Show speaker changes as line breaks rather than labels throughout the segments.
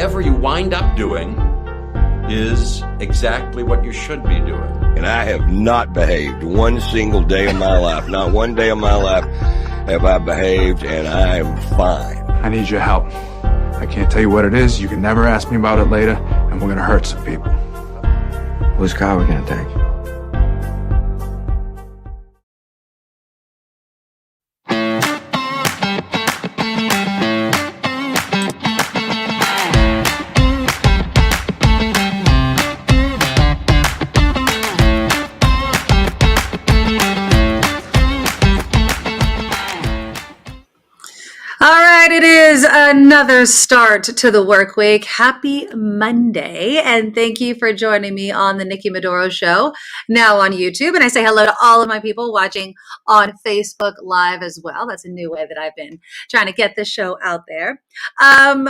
whatever you wind up doing is exactly what you should be doing.
And I have not behaved one single day of my life. Not one day of my life have I behaved, and I am fine.
I need your help. I can't tell you what it is. You can never ask me about it later, and we're gonna hurt some people.
Whose car are we gonna take?
It is another start to the work week. Happy Monday, and thank you for joining me on the Nikki Medoro Show, now on YouTube. And I say hello to all of my people watching on Facebook Live as well. That's a new way that I've been trying to get this show out there.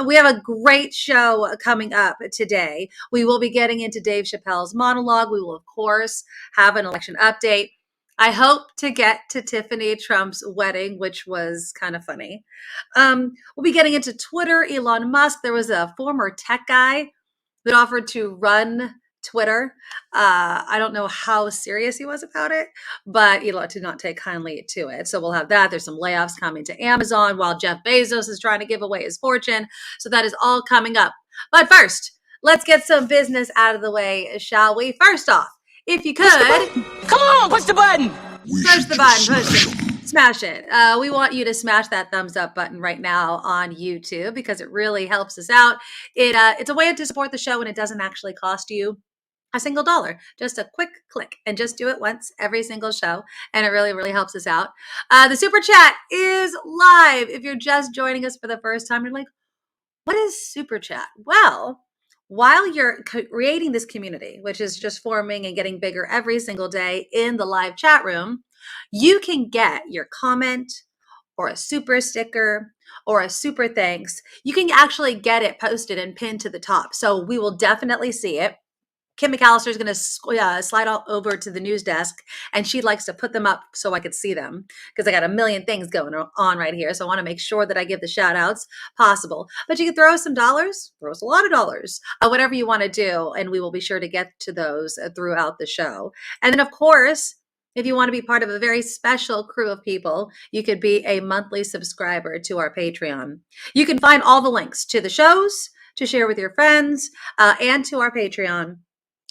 We have a great show coming up today. We will be getting into Dave Chappelle's monologue. We will, of course, have an election update. I hope to get to Tiffany Trump's wedding, which was kind of funny. We'll be getting into Twitter, Elon Musk. There was a former tech guy that offered to run Twitter. I don't know how serious he was about it, but Elon did not take kindly to it. So we'll have that. There's some layoffs coming to Amazon while Jeff Bezos is trying to give away his fortune. So that is all coming up. But first, let's get some business out of the way, shall we? First off, if you could,
come on, push the button.
Push the button, push it, smash it. We want you to smash that thumbs up button right now on YouTube because it really helps us out. It's a way to support the show and it doesn't actually cost you a single dollar. Just a quick click and just do it once every single show. And it really, really helps us out. The super chat is live. If you're just joining us for the first time, you're like, what is super chat? Well, while you're creating this community, which is just forming and getting bigger every single day in the live chat room, you can get your comment or a super sticker or a super thanks. You can actually get it posted and pinned to the top. So we will definitely see it. Kim McAllister is going to slide all over to the news desk, and she likes to put them up so I could see them because I got a million things going on right here. So I want to make sure that I give the shout outs possible. But you can throw some dollars, throw us a lot of dollars, whatever you want to do. And we will be sure to get to those throughout the show. And then, of course, if you want to be part of a very special crew of people, you could be a monthly subscriber to our Patreon. You can find all the links to the shows to share with your friends and to our Patreon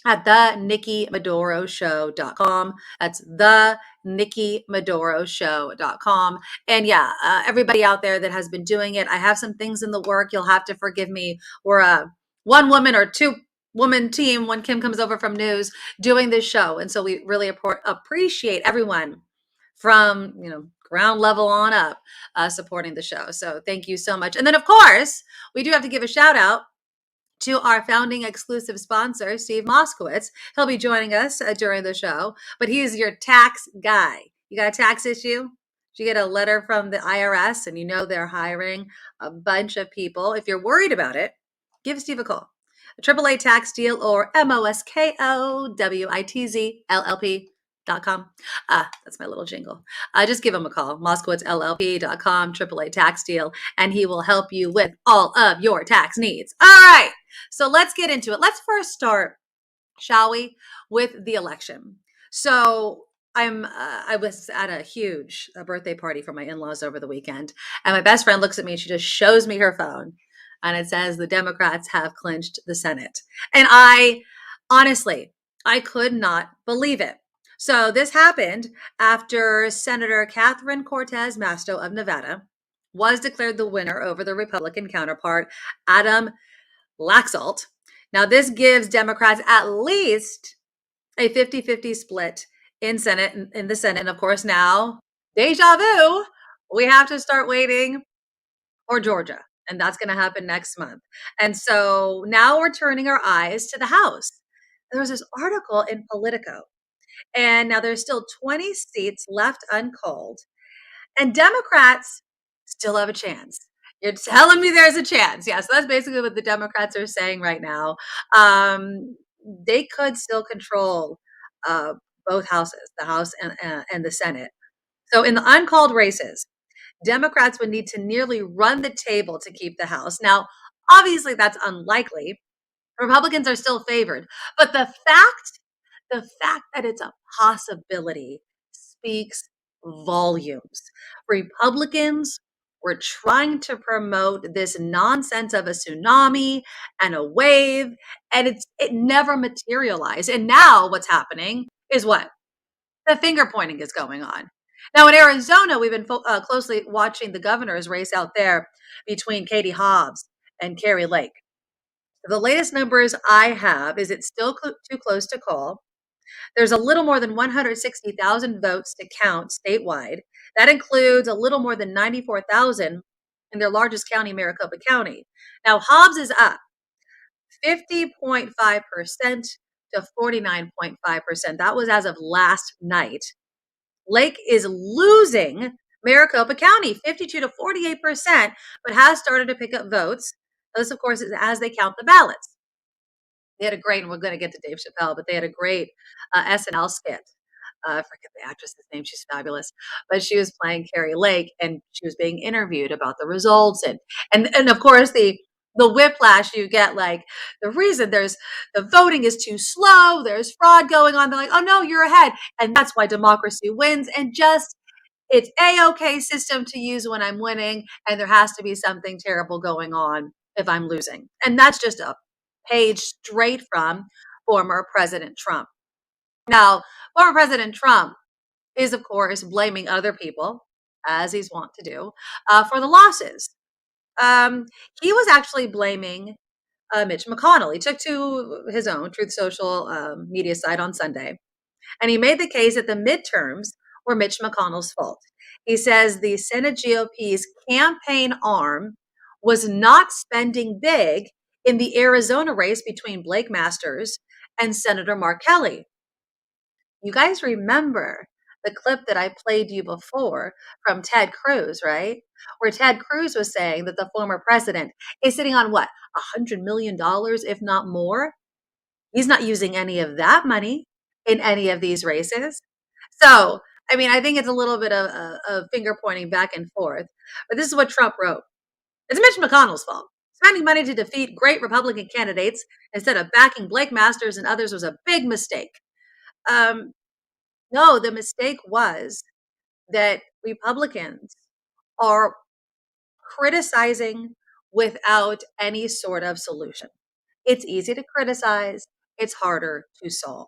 at the NikkiMedoroShow.com. That's the NikkiMedoroShow.com. And yeah, everybody out there that has been doing it, I have some things in the work. You'll have to forgive me. We're a one woman or two woman team when Kim comes over from news doing this show. And so we really appreciate everyone from, ground level on up supporting the show. So thank you so much. And then, of course, we do have to give a shout out to our founding exclusive sponsor, Steve Moskowitz. He'll be joining us during the show, but he is your tax guy. You got a tax issue? Did you get a letter from the IRS and you know they're hiring a bunch of people? If you're worried about it, give Steve a call. A AAA tax deal or MOSKOWITZLLP.com. That's my little jingle. Just give him a call. MoskowitzLLP.com, AAA tax deal, and he will help you with all of your tax needs. All right. So let's get into it. Let's first start, shall we, with the election. So I was at a huge birthday party for my in-laws over the weekend, and my best friend looks at me and she just shows me her phone, and it says the Democrats have clinched the Senate. And I could not believe it. So this happened after Senator Catherine Cortez Masto of Nevada was declared the winner over the Republican counterpart, Adam Laxalt. Now, this gives Democrats at least a 50-50 split in the Senate. And of course, now, deja vu, we have to start waiting for Georgia. And that's going to happen next month. And so now we're turning our eyes to the House. There was this article in Politico. And now there's still 20 seats left uncalled. And Democrats still have a chance. You're telling me there's a chance. Yeah, so that's basically what the Democrats are saying right now. They could still control both houses, the House and the Senate. So in the uncalled races, Democrats would need to nearly run the table to keep the House. Now, Obviously, that's unlikely. Republicans are still favored. But the fact that it's a possibility speaks volumes. Republicans were trying to promote this nonsense of a tsunami and a wave, and it never materialized. And now what's happening is what? The finger pointing is going on. Now in Arizona, we've been closely watching the governor's race out there between Katie Hobbs and Carrie Lake. The latest numbers I have is it's still too close to call. There's a little more than 160,000 votes to count statewide. That includes a little more than 94,000 in their largest county, Maricopa County. Now, Hobbs is up 50.5% to 49.5%. That was as of last night. Lake is losing Maricopa County 52 to 48%, but has started to pick up votes. This, of course, is as they count the ballots. They had a great, and we're going to get to Dave Chappelle, but they had a great SNL skit. I forget the actress's name. She's fabulous. But she was playing Carrie Lake, and she was being interviewed about the results. And of course, the whiplash you get, like, the reason the voting is too slow, there's fraud going on. They're like, oh, no, you're ahead. And that's why democracy wins. And just, it's a-okay system to use when I'm winning, and there has to be something terrible going on if I'm losing. And that's just a page straight from former President Trump. Now, former President Trump is, of course, blaming other people, as he's wont to do, for the losses. He was actually blaming Mitch McConnell. He took to his own Truth Social media site on Sunday, and he made the case that the midterms were Mitch McConnell's fault. He says the Senate GOP's campaign arm was not spending big in the Arizona race between Blake Masters and Senator Mark Kelly. You guys remember the clip that I played you before from Ted Cruz, right? Where Ted Cruz was saying that the former president is sitting on what, $100 million, if not more? He's not using any of that money in any of these races. So, I mean, I think it's a little bit of finger pointing back and forth. But this is what Trump wrote. It's Mitch McConnell's fault. Spending money to defeat great Republican candidates instead of backing Blake Masters and others was a big mistake. No, the mistake was that Republicans are criticizing without any sort of solution. It's easy to criticize. It's harder to solve.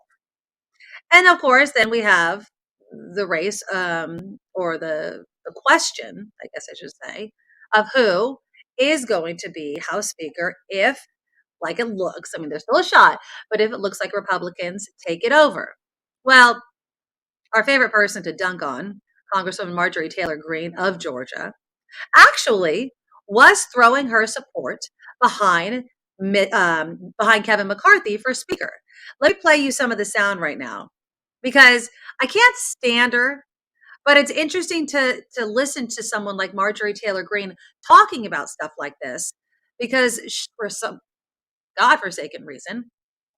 And of course, then we have the race or the question, I guess I should say, of who is going to be House Speaker if, like it looks, I mean, there's still a shot, but if it looks like Republicans take it over. Well, our favorite person to dunk on, Congresswoman Marjorie Taylor Greene of Georgia, actually was throwing her support behind Kevin McCarthy for Speaker. Let me play you some of the sound right now, because I can't stand her, but it's interesting to listen to someone like Marjorie Taylor Greene talking about stuff like this, because for some godforsaken reason,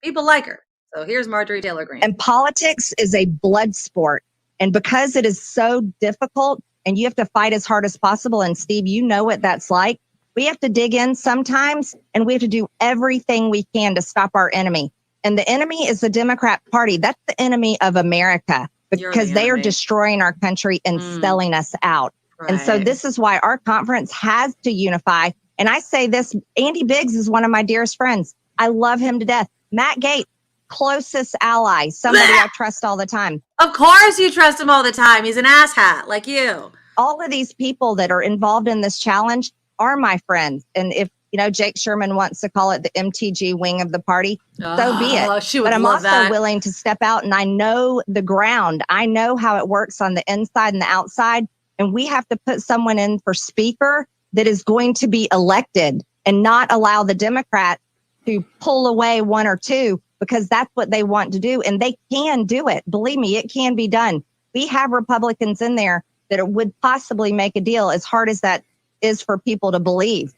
people like her. So here's Marjorie Taylor Greene.
And politics is a blood sport. And because it is so difficult and you have to fight as hard as possible, and Steve, you know what that's like, we have to dig in sometimes, and we have to do everything we can to stop our enemy. And the enemy is the Democrat Party. That's the enemy of America, because they are destroying our country and selling us out. Right. And so this is why our conference has to unify. And I say this, Andy Biggs is one of my dearest friends. I love him to death. Matt Gaetz, closest ally, somebody I trust all the time.
Of course you trust him all the time. He's an asshat like you.
All of these people that are involved in this challenge are my friends. And if, Jake Sherman wants to call it the MTG wing of the party, so be it. But I'm also willing to step out, and I know the ground. I know how it works on the inside and the outside. And we have to put someone in for speaker that is going to be elected and not allow the Democrats to pull away one or two, because that's what they want to do. And they can do it. Believe me, it can be done. We have Republicans in there that would possibly make a deal, as hard as that is for people to believe.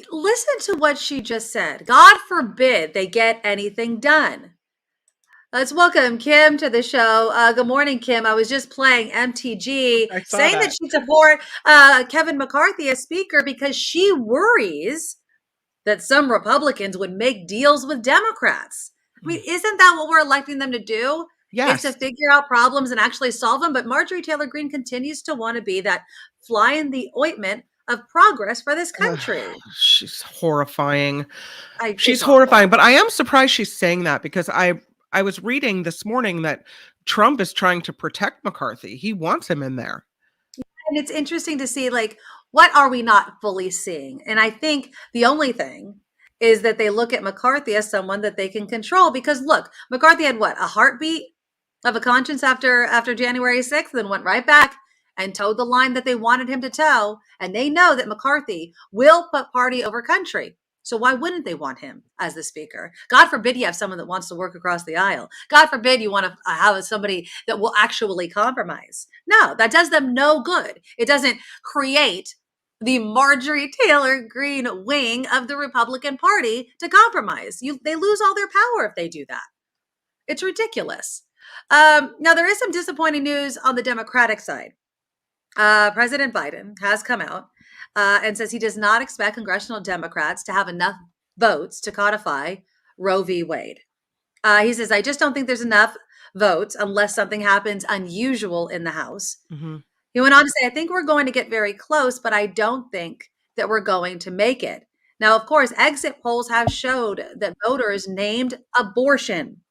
Listen to what she just said. God forbid they get anything done. Let's welcome Kim to the show. Good morning, Kim. I was just playing MTG saying that she support Kevin McCarthy as speaker because she worries that some Republicans would make deals with Democrats. I mean, isn't that what we're electing them to do?
Yes.
Is to figure out problems and actually solve them. But Marjorie Taylor Greene continues to want to be that fly in the ointment of progress for this country.
She's horrifying. She's
awful.
horrifying. But I am surprised she's saying that, because I was reading this morning that Trump is trying to protect McCarthy. He wants him in there.
And it's interesting to see, like, what are we not fully seeing? And I think the only thing is that they look at McCarthy as someone that they can control, because look, McCarthy had what, a heartbeat of a conscience after January 6th, then went right back and towed the line that they wanted him to tow. And they know that McCarthy will put party over country. So why wouldn't they want him as the speaker? God forbid you have someone that wants to work across the aisle. God forbid you want to have somebody that will actually compromise. No, that does them no good. It doesn't create the Marjorie Taylor Greene wing of the Republican Party to compromise. They lose all their power if they do that. It's ridiculous. Now, there is some disappointing news on the Democratic side. President Biden has come out and says he does not expect congressional Democrats to have enough votes to codify Roe v. Wade. He says, I just don't think there's enough votes unless something happens unusual in the House. Mm-hmm. He went on to say, I think we're going to get very close, but I don't think that we're going to make it. Now, of course, exit polls have showed that voters named abortion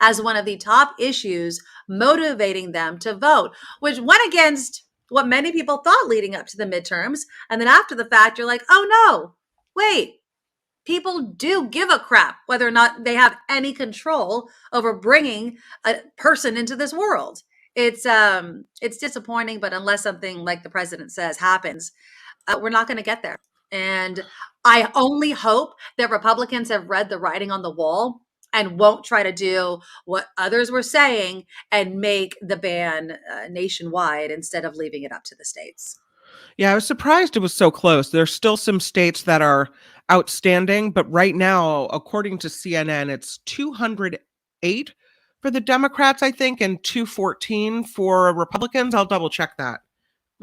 as one of the top issues motivating them to vote, which went against what many people thought leading up to the midterms. And then after the fact, you're like, oh no, wait, people do give a crap whether or not they have any control over bringing a person into this world. It's disappointing, but unless something like the president says happens, we're not going to get there. And I only hope that Republicans have read the writing on the wall and won't try to do what others were saying and make the ban nationwide instead of leaving it up to the states.
Yeah, I was surprised it was so close. There's still some states that are outstanding, but right now, according to CNN, it's 208 for the Democrats, I think, and 214 for Republicans. I'll double check that.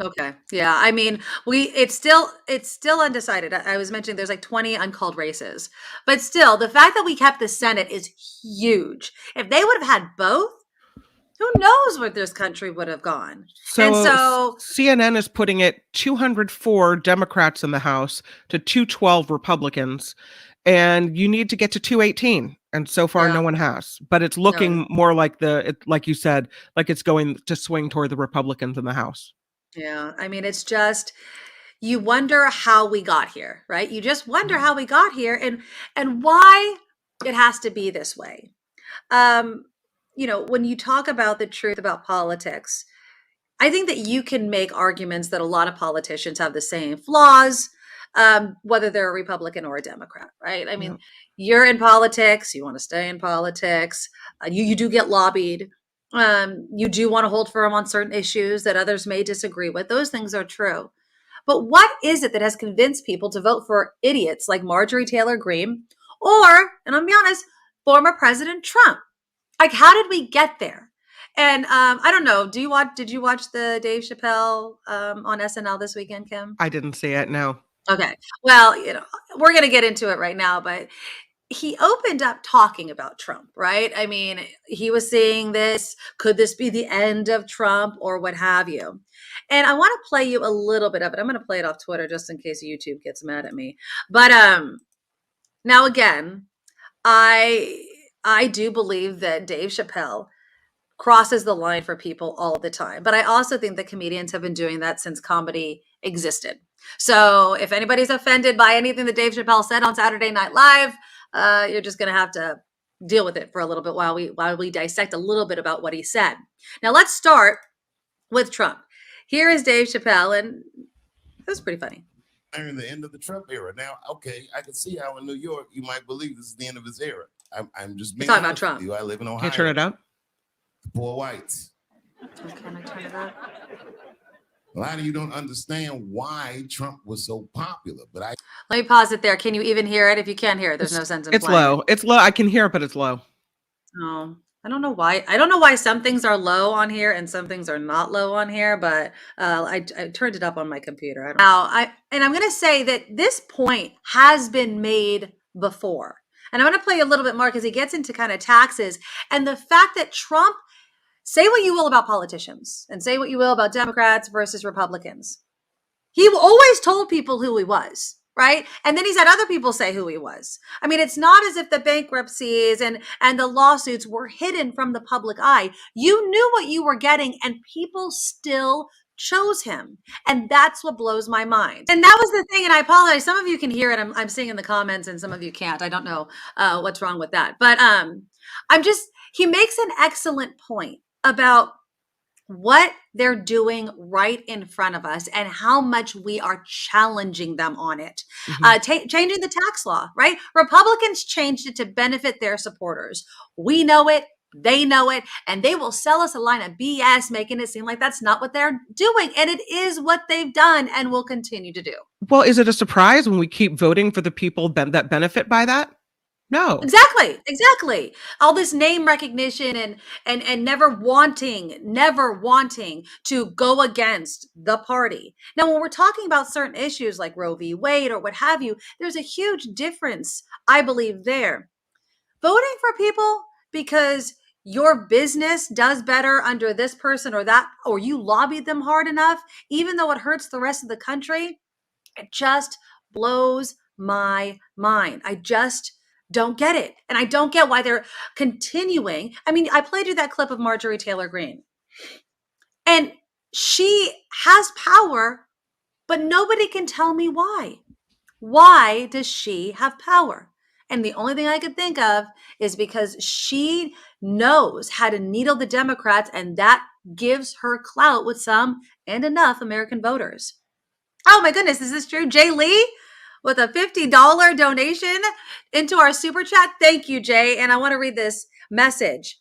Okay. Yeah. I mean, it's still undecided. I was mentioning there's like 20 uncalled races, but still the fact that we kept the Senate is huge. If they would have had both, who knows where this country would have gone.
So CNN is putting it 204 Democrats in the House to 212 Republicans, and you need to get to 218. And so far, no one has. But it's looking more like like you said, like it's going to swing toward the Republicans in the House.
Yeah. I mean, it's just, you wonder how we got here, right? You just wonder how we got here and why it has to be this way. You know, when you talk about the truth about politics, I think that you can make arguments that a lot of politicians have the same flaws, whether they're a Republican or a Democrat, right? I mean, you're in politics, you want to stay in politics, you do get lobbied. You do want to hold firm on certain issues that others may disagree with. Those things are true. But what is it that has convinced people to vote for idiots like Marjorie Taylor Greene or, and I'll be honest, former President Trump? Like, how did we get there? And I don't know. Did you watch the Dave Chappelle on SNL this weekend, Kim?
I didn't see it, no.
Okay. Well, you know, we're going to get into it right now, but he opened up talking about Trump, right? I mean, he was saying this, could this be the end of Trump or what have you? And I want to play you a little bit of it. I'm going to play it off Twitter just in case YouTube gets mad at me. But now again, I do believe that Dave Chappelle crosses the line for people all the time. But I also think that comedians have been doing that since comedy existed. So if anybody's offended by anything that Dave Chappelle said on Saturday Night Live, you're just going to have to deal with it for a little bit while we dissect a little bit about what he said. Now let's start with Trump. Here is Dave Chappelle, and it was pretty funny.
In the end of the Trump era. Now, okay, I can see how in New York you might believe this is the end of his era. I'm just being
talking about Trump.
I live in Ohio.
Can you turn it up?
The poor whites.
Can I turn it up?
A lot of you don't understand why Trump was so popular, but
let me pause it there. Can you even hear it? If you can't hear it, there's no sense in
it's
playing.
Low. It's low. I can hear it, but it's low.
Oh, I don't know why. I don't know why some things are low on here and some things are not low on here, but I turned it up on my computer. I'm going to say that this point has been made before. And I'm going to play a little bit more because he gets into kind of taxes and the fact that Trump, say what you will about politicians and say what you will about Democrats versus Republicans. He always told people who he was. Right. And then he's had other people say who he was. I mean, it's not as if the bankruptcies and the lawsuits were hidden from the public eye. You knew what you were getting and people still chose him. And that's what blows my mind. And that was the thing. And I apologize. Some of you can hear it. I'm seeing in the comments and some of you can't. I don't know what's wrong with that. But he makes an excellent point about what they're doing right in front of us and how much we are challenging them on it. Changing the tax law, right? Republicans changed it to benefit their supporters. We know it. They know it. And they will sell us a line of BS, making it seem like that's not what they're doing. And it is what they've done and will continue to do.
Well, is it a surprise when we keep voting for the people that benefit by that? No.
Exactly. All this name recognition and never wanting to go against the party. Now, when we're talking about certain issues like Roe v. Wade or what have you, there's a huge difference, I believe, there. Voting for people because your business does better under this person or that, or you lobbied them hard enough, even though it hurts the rest of the country, it just blows my mind. I just don't get it. And I don't get why they're continuing. I mean, I played you that clip of Marjorie Taylor Greene. And she has power, but nobody can tell me why. Why does she have power? And the only thing I could think of is because she knows how to needle the Democrats, and that gives her clout with some and enough American voters. Oh my goodness, is this true? Jay Lee with a $50 donation into our super chat. Thank you, Jay. And I want to read this message.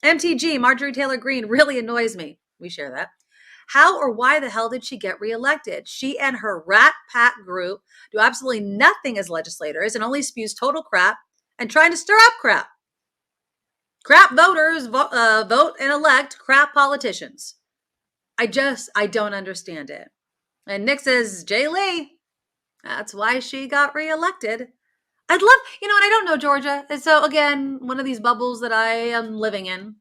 MTG, Marjorie Taylor Greene really annoys me. We share that. How or why the hell did she get reelected? She and her Rat Pack group do absolutely nothing as legislators and only spews total crap and trying to stir up crap. Crap voters vote and elect crap politicians. I don't understand it. And Nick says, Jay Lee, that's why she got reelected. I'd love, and I don't know Georgia. And so again, one of these bubbles that I am living in,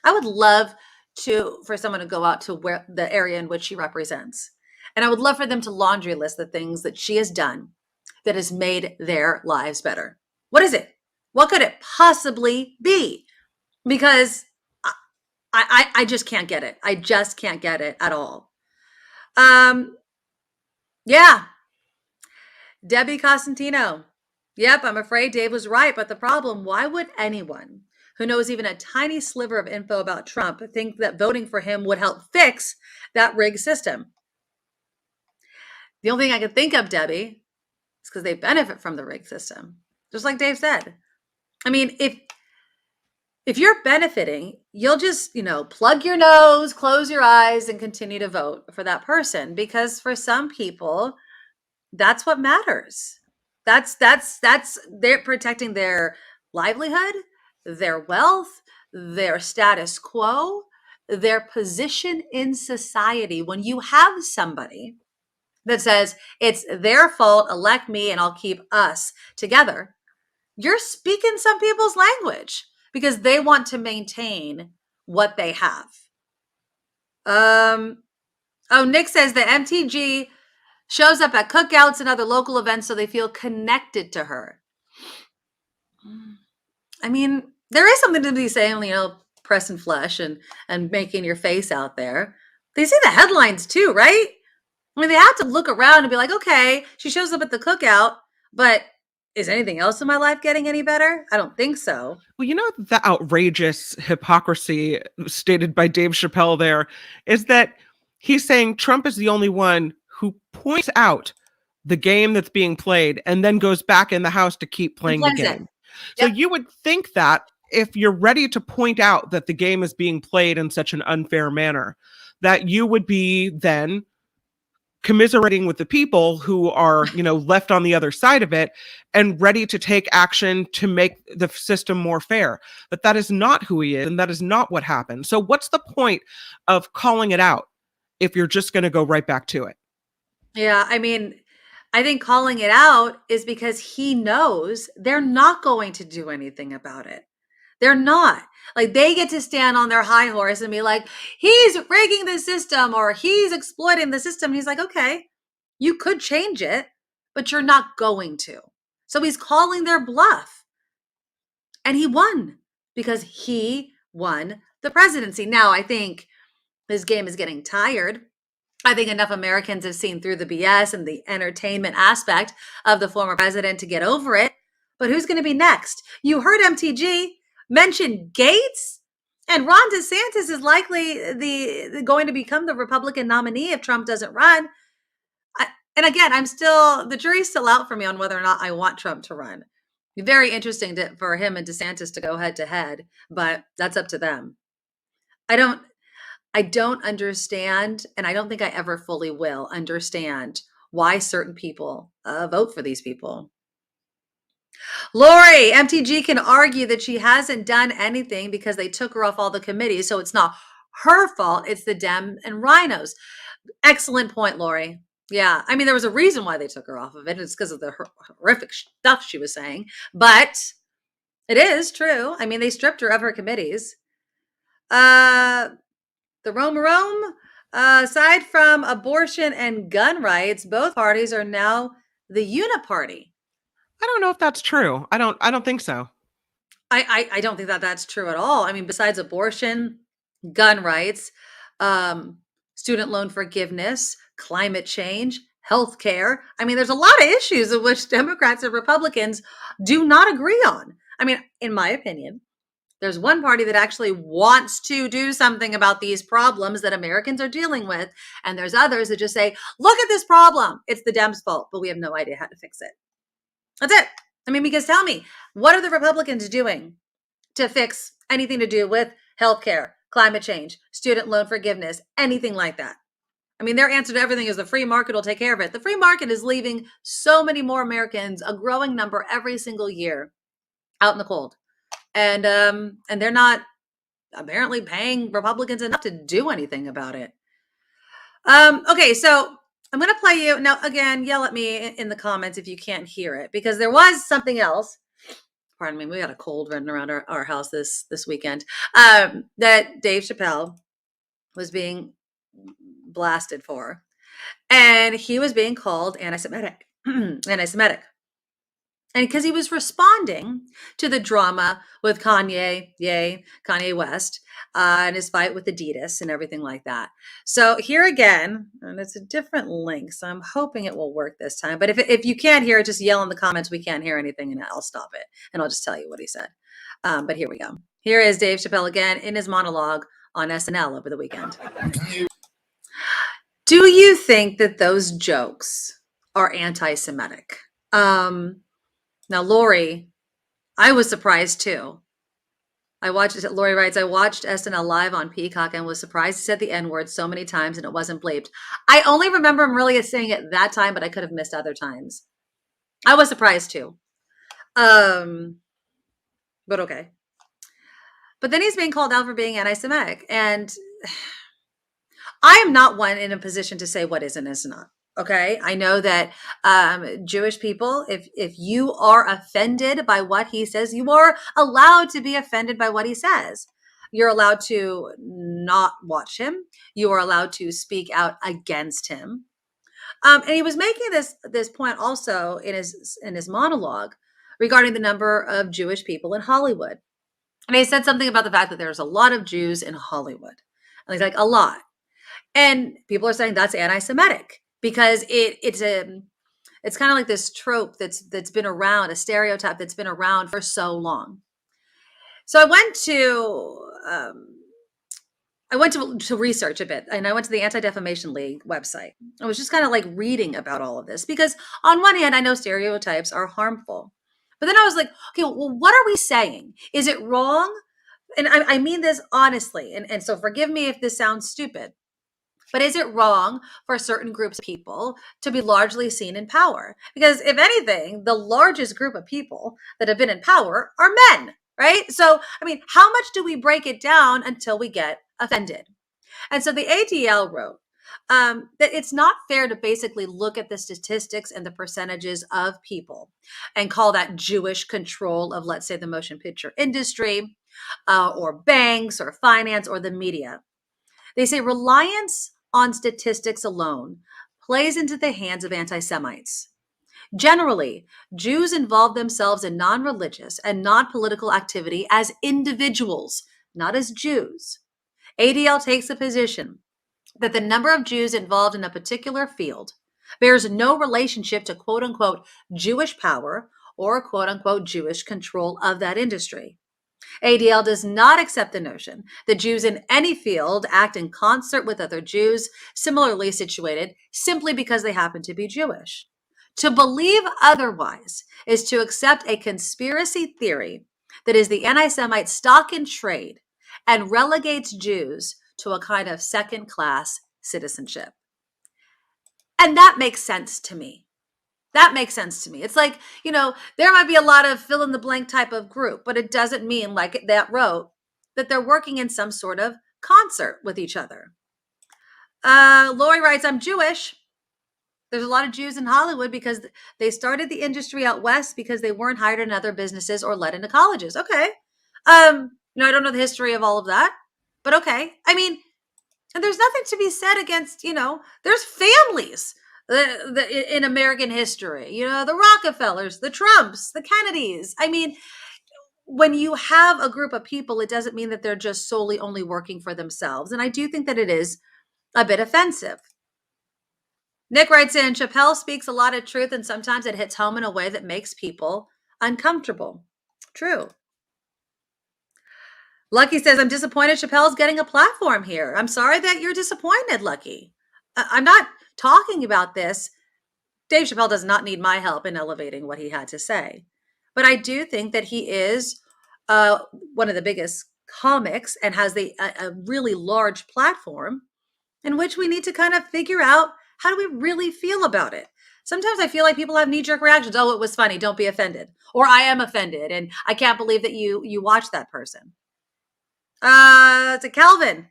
I would love for someone to go out to where the area in which she represents. And I would love for them to laundry list the things that she has done that has made their lives better. What is it? What could it possibly be? Because I just can't get it. I just can't get it at all. Yeah. Debbie Costantino. Yep, I'm afraid Dave was right. But the problem, why would anyone who knows even a tiny sliver of info about Trump think that voting for him would help fix that rigged system? The only thing I can think of, Debbie, is because they benefit from the rigged system. Just like Dave said. I mean, if you're benefiting, you'll just, plug your nose, close your eyes, and continue to vote for that person. Because for some people, that's what matters. That's they're protecting their livelihood, their wealth, their status quo, their position in society. When you have somebody that says it's their fault, elect me and I'll keep us together, you're speaking some people's language because they want to maintain what they have. Nick says the MTG shows up at cookouts and other local events so they feel connected to her. I mean, there is something to be saying, press and flesh and making your face out there. They see the headlines too, right? I mean, they have to look around and be like, okay, she shows up at the cookout, but is anything else in my life getting any better? I don't think so.
Well, the outrageous hypocrisy stated by Dave Chappelle there is that he's saying Trump is the only one who points out the game that's being played and then goes back in the house to keep playing the game. Yep. So you would think that if you're ready to point out that the game is being played in such an unfair manner, that you would be then commiserating with the people who are, left on the other side of it and ready to take action to make the system more fair. But that is not who he is, and that is not what happened. So what's the point of calling it out if you're just going to go right back to it?
Yeah, I mean, I think calling it out is because he knows they're not going to do anything about it. They're not. Like, they get to stand on their high horse and be like, he's rigging the system or he's exploiting the system. And he's like, okay, you could change it, but you're not going to. So he's calling their bluff. And he won because he won the presidency. Now, I think his game is getting tired. I think enough Americans have seen through the BS and the entertainment aspect of the former president to get over it. But who's going to be next? You heard MTG mention Gates, and Ron DeSantis is likely going to become the Republican nominee if Trump doesn't run. And again, the jury's still out for me on whether or not I want Trump to run. Very interesting for him and DeSantis to go head to head, but that's up to them. I don't understand, and I don't think I ever fully will understand why certain people vote for these people. Lori, MTG can argue that she hasn't done anything because they took her off all the committees, so it's not her fault. It's the Dem and Rhinos. Excellent point, Lori. Yeah, I mean, there was a reason why they took her off of it. It's because of the horrific stuff she was saying. But it is true. I mean, they stripped her of her committees. The Rome, aside from abortion and gun rights, both parties are now the uniparty.
I don't know if that's true. I don't think so.
I don't think that that's true at all. I mean, besides abortion, gun rights, student loan forgiveness, climate change, healthcare. I mean, there's a lot of issues of which Democrats and Republicans do not agree on. I mean, in my opinion, there's one party that actually wants to do something about these problems that Americans are dealing with. And there's others that just say, look at this problem. It's the Dems' fault, but we have no idea how to fix it. That's it. I mean, because tell me, what are the Republicans doing to fix anything to do with healthcare, climate change, student loan forgiveness, anything like that? I mean, their answer to everything is the free market will take care of it. The free market is leaving so many more Americans, a growing number every single year, out in the cold. And they're not apparently paying Republicans enough to do anything about it. Okay, so I'm going to play you. Now, again, yell at me in the comments if you can't hear it, because there was something else. Pardon me, we got a cold running around our house this weekend, that Dave Chappelle was being blasted for. And he was being called anti-Semitic. Anti-Semitic. And because he was responding to the drama with Kanye West, and his fight with Adidas and everything like that. So here again, and it's a different link, so I'm hoping it will work this time. But if you can't hear it, just yell in the comments, we can't hear anything, and I'll stop it. And I'll just tell you what he said. But here we go. Here is Dave Chappelle again in his monologue on SNL over the weekend. Do you think that those jokes are anti-Semitic? Now, Lori, I was surprised too. Lori writes, I watched SNL live on Peacock and was surprised he said the N-word so many times and it wasn't bleeped. I only remember him really saying it that time, but I could have missed other times. I was surprised too. But okay. But then he's being called out for being anti-Semitic. And I am not one in a position to say what is and is not. Okay. I know that Jewish people, if you are offended by what he says, you are allowed to be offended by what he says. You're allowed to not watch him. You are allowed to speak out against him. And he was making this point also in his monologue regarding the number of Jewish people in Hollywood. And he said something about the fact that there's a lot of Jews in Hollywood. And he's like, a lot. And people are saying that's anti-Semitic. Because it's kind of like this trope that's been around, a stereotype that's been around for so long. So I went to research a bit, and I went to the Anti-Defamation League website. I was just kind of like reading about all of this because on one hand, I know stereotypes are harmful, but then I was like, okay, well, what are we saying? Is it wrong? And I mean this honestly, and so forgive me if this sounds stupid. But is it wrong for certain groups of people to be largely seen in power? Because if anything, the largest group of people that have been in power are men, right? So, I mean, how much do we break it down until we get offended? And so the ADL wrote that it's not fair to basically look at the statistics and the percentages of people and call that Jewish control of, let's say, the motion picture industry or banks or finance or the media. They say reliance on statistics alone plays into the hands of anti-Semites. Generally, Jews involve themselves in non-religious and non-political activity as individuals, not as Jews. ADL takes the position that the number of Jews involved in a particular field bears no relationship to quote unquote Jewish power or quote unquote Jewish control of that industry. ADL does not accept the notion that Jews in any field act in concert with other Jews similarly situated simply because they happen to be Jewish. To believe otherwise is to accept a conspiracy theory that is the anti-Semite stock in trade and relegates Jews to a kind of second-class citizenship. And that makes sense to me. That makes sense to me. It's like, there might be a lot of fill-in-the-blank type of group, but it doesn't mean, like that wrote, that they're working in some sort of concert with each other. Lori writes, I'm Jewish. There's a lot of Jews in Hollywood because they started the industry out west because they weren't hired in other businesses or let into colleges. Okay. I don't know the history of all of that, but okay. I mean, and there's nothing to be said against, there's families in American history, the Rockefellers, the Trumps, the Kennedys. I mean, when you have a group of people, it doesn't mean that they're just solely only working for themselves. And I do think that it is a bit offensive. Nick writes in, Chappelle speaks a lot of truth and sometimes it hits home in a way that makes people uncomfortable. True. Lucky says, I'm disappointed Chappelle's getting a platform here. I'm sorry that you're disappointed, Lucky. I'm not talking about this. Dave Chappelle does not need my help in elevating what he had to say. But I do think that he is one of the biggest comics and has a really large platform in which we need to kind of figure out how do we really feel about it. Sometimes I feel like people have knee-jerk reactions. Oh, it was funny. Don't be offended. Or I am offended. And I can't believe that you watched that person. To Calvin,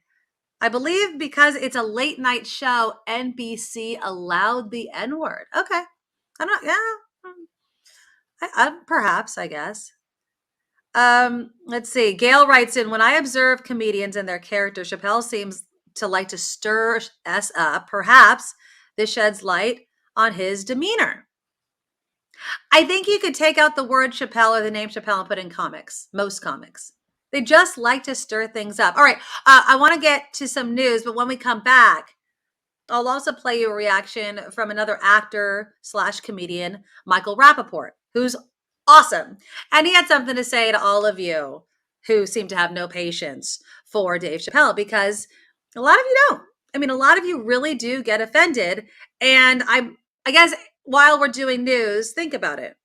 I believe because it's a late night show, NBC allowed the N-word. Okay. Perhaps, I guess. Let's see. Gail writes in, when I observe comedians and their characters, Chappelle seems to like to stir us up. Perhaps this sheds light on his demeanor. I think you could take out the word Chappelle or the name Chappelle and put in comics, most comics. They just like to stir things up. All right, I want to get to some news, but when we come back, I'll also play you a reaction from another actor / comedian, Michael Rappaport, who's awesome. And he had something to say to all of you who seem to have no patience for Dave Chappelle, because a lot of you don't. I mean, a lot of you really do get offended. And I guess while we're doing news, think about it.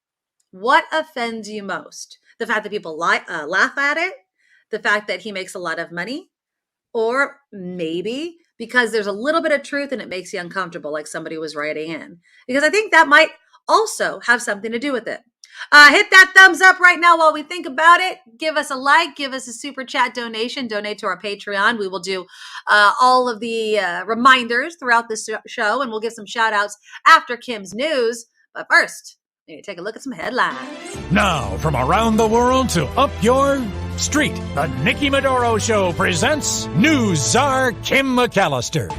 What offends you most? The fact that people laugh at it? The fact that he makes a lot of money? Or maybe because there's a little bit of truth and it makes you uncomfortable, like somebody was writing in? Because I think that might also have something to do with it. Hit that thumbs up right now while we think about it. Give us a like, give us a super chat donation, donate to our Patreon. We will do all of the reminders throughout this show, and we'll give some shout outs after Kim's news. But first, we need to take a look at some headlines.
Now, from around the world to up your street, the Nikki Medoro Show presents News Czar Kim McAllister.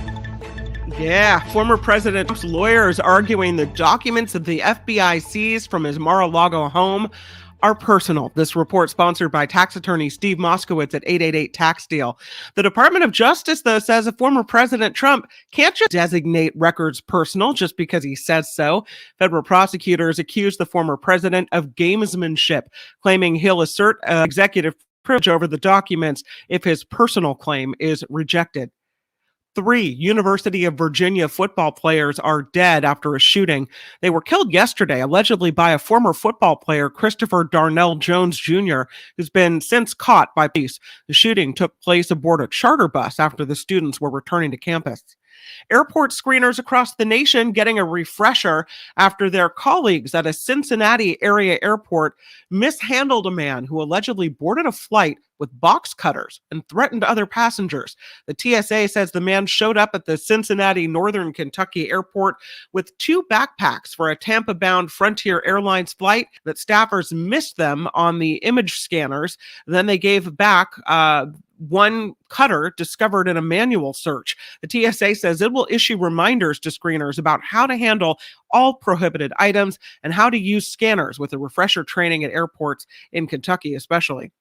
Yeah, former President Trump's lawyers arguing the documents that the FBI seized from his Mar-a-Lago home are personal. This report sponsored by tax attorney Steve Moskowitz at 888 Tax Deal. The Department of Justice, though, says that former President Trump can't just designate records personal just because he says so. Federal prosecutors accused the former president of gamesmanship, claiming he'll assert executive privilege over the documents if his personal claim is rejected. 3 University of Virginia football players are dead after a shooting. They were killed yesterday, allegedly by a former football player, Christopher Darnell Jones Jr., who's been since caught by police. The shooting took place aboard a charter bus after the students were returning to campus. Airport screeners across the nation getting a refresher after their colleagues at a Cincinnati area airport mishandled a man who allegedly boarded a flight with box cutters and threatened other passengers. The TSA says the man showed up at the Cincinnati Northern Kentucky airport with 2 backpacks for a Tampa-bound Frontier Airlines flight, that staffers missed them on the image scanners. Then they gave back one cutter discovered in a manual search. The TSA says it will issue reminders to screeners about how to handle all prohibited items and how to use scanners, with a refresher training at airports in Kentucky especially.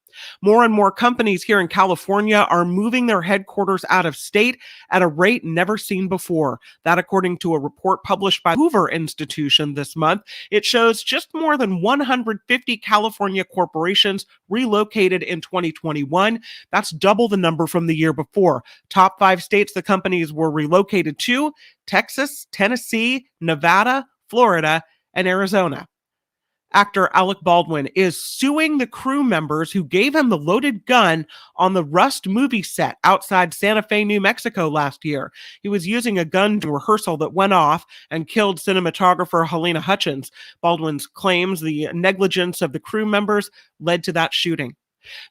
More and more companies here in California are moving their headquarters out of state at a rate never seen before. That, according to a report published by Hoover Institution this month. It shows just more than 150 California corporations relocated in 2021. That's double the number from the year before. Top 5 states the companies were relocated to: Texas, Tennessee, Nevada, Florida, and Arizona. Actor Alec Baldwin is suing the crew members who gave him the loaded gun on the Rust movie set outside Santa Fe, New Mexico last year. He was using a gun in rehearsal that went off and killed cinematographer Helena Hutchins. Baldwin claims the negligence of the crew members led to that shooting.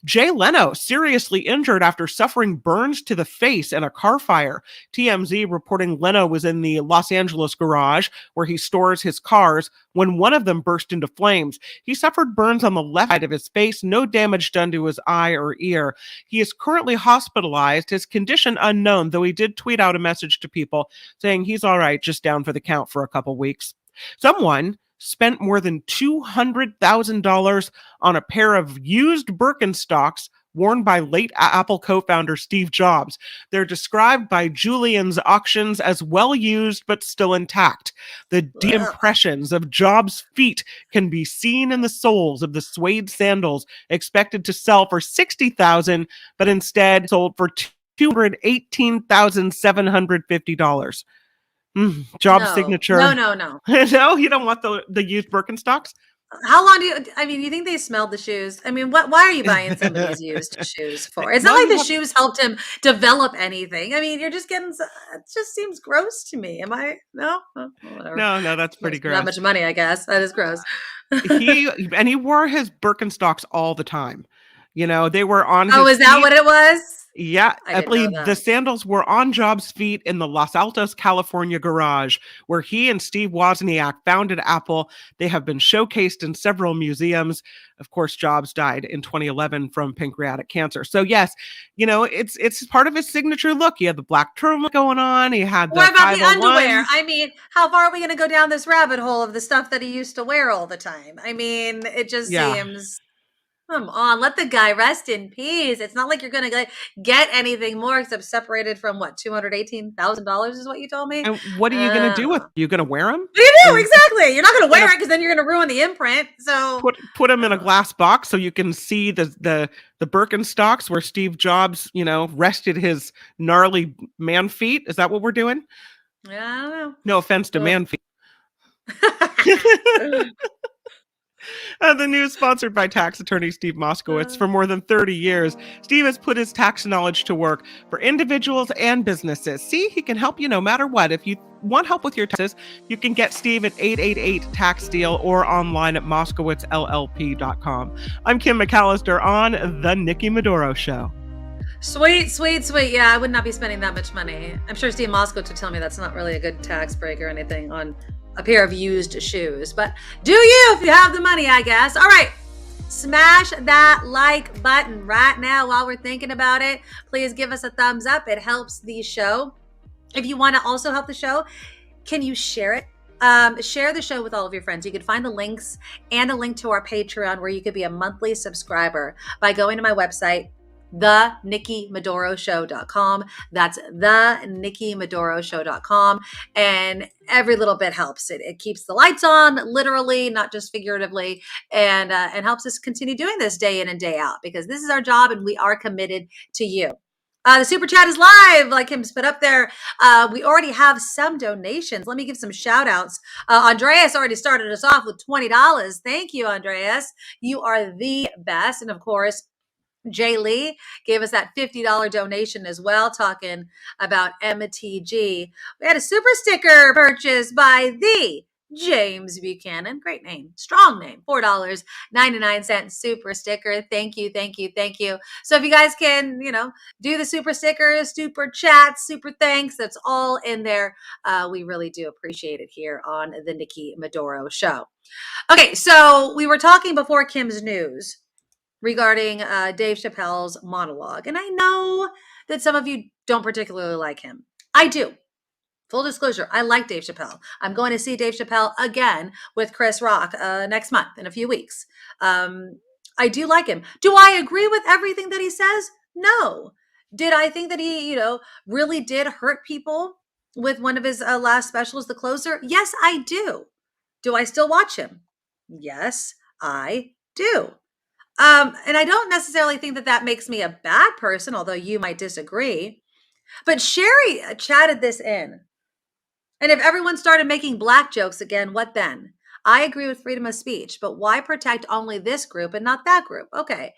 Jay Leno seriously injured after suffering burns to the face in a car fire. TMZ reporting Leno was in the Los Angeles garage where he stores his cars when one of them burst into flames. He suffered burns on the left side of his face, no damage done to his eye or ear. He is currently hospitalized, his condition unknown, though he did tweet out a message to people saying he's all right, just down for the count for a couple weeks. Someone spent more than $200,000 on a pair of used Birkenstocks worn by late Apple co-founder Steve Jobs. They're described by Julian's Auctions as well used but still intact. The de-impressions of Jobs' feet can be seen in the soles of the suede sandals expected to sell for $60,000, but instead sold for $218,750. Jobs' signature.
No.
No, you don't want the used Birkenstocks?
How long do you think they smelled the shoes? I mean, why are you buying somebody's used shoes for? It's not like the shoes helped him develop anything. I mean, you're just getting, it just seems gross to me. Am I? No? Oh, whatever.
No, that's pretty gross.
Not much money, I guess. That is gross.
He wore his Birkenstocks all the time. You know, they were on his
is that
feet.
what it was?
Yeah, I believe the sandals were on Jobs' feet in the Los Altos, California garage, where he and Steve Wozniak founded Apple. They have been showcased in several museums. Of course, Jobs died in 2011 from pancreatic cancer. So yes, you know, it's part of his signature look. He had the black turtleneck going on. He had the
What about the
501s.
underwear? I mean, how far are we going to go down this rabbit hole of the stuff that he used to wear all the time? I mean, it just seems... Come on, let the guy rest in peace. It's not like you're going to get anything more except separated from what, $218,000 is what you told me?
And what are you going to do with? You going to wear them?
You do, exactly. You're not going to wear it because then you're going to ruin the imprint. So
put them in a glass box so you can see the Birkenstocks where Steve Jobs, you know, rested his gnarly man feet. Is that what we're doing?
Yeah, I don't know.
No offense to man feet. The news sponsored by tax attorney Steve Moskowitz. For more than 30 years, Steve has put his tax knowledge to work for individuals and businesses. See, he can help you no matter what. If you want help with your taxes, you can get Steve at 888-TAX-DEAL or online at moskowitzllp.com. I'm Kim McAllister on The Nikki Medoro Show.
Sweet. Yeah, I would not be spending that much money. I'm sure Steve Moskowitz would tell me that's not really a good tax break or anything on a pair of used shoes, but do you if you have the money, I guess. All right, smash that like button right now while we're thinking about it. Please give us a thumbs up. It helps the show. If you want to also help the show, can you share it? Share the show with all of your friends. You can find the links and a link to our Patreon where you could be a monthly subscriber by going to my website, thenikkimedoroshow.com. That's thenikkimedoroshow.com. And every little bit helps. It keeps the lights on, literally, not just figuratively, and helps us continue doing this day in and day out, because this is our job and we are committed to you. The super chat is live, like Kim's put up there. We already have some donations. Let me give some shout outs. Andreas already started us off with $20. Thank you, Andreas. You are the best. And of course, Jay Lee gave us that $50 donation as well, talking about MTG. We had a super sticker purchase by the James Buchanan. Great name. Strong name. $4.99 super sticker. Thank you, thank you, thank you. So if you guys can, do the super stickers, super chats, super thanks, that's all in there. We really do appreciate it here on the Nikki Medoro Show. Okay, so we were talking before Kim's news regarding Dave Chappelle's monologue. And I know that some of you don't particularly like him. I do. Full disclosure, I like Dave Chappelle. I'm going to see Dave Chappelle again with Chris Rock next month in a few weeks. I do like him. Do I agree with everything that he says? No. Did I think that he, really did hurt people with one of his last specials, The Closer? Yes, I do. Do I still watch him? Yes, I do. And I don't necessarily think that makes me a bad person, although you might disagree. But Sherry chatted this in. And if everyone started making Black jokes again, what then? I agree with freedom of speech, but why protect only this group and not that group? Okay.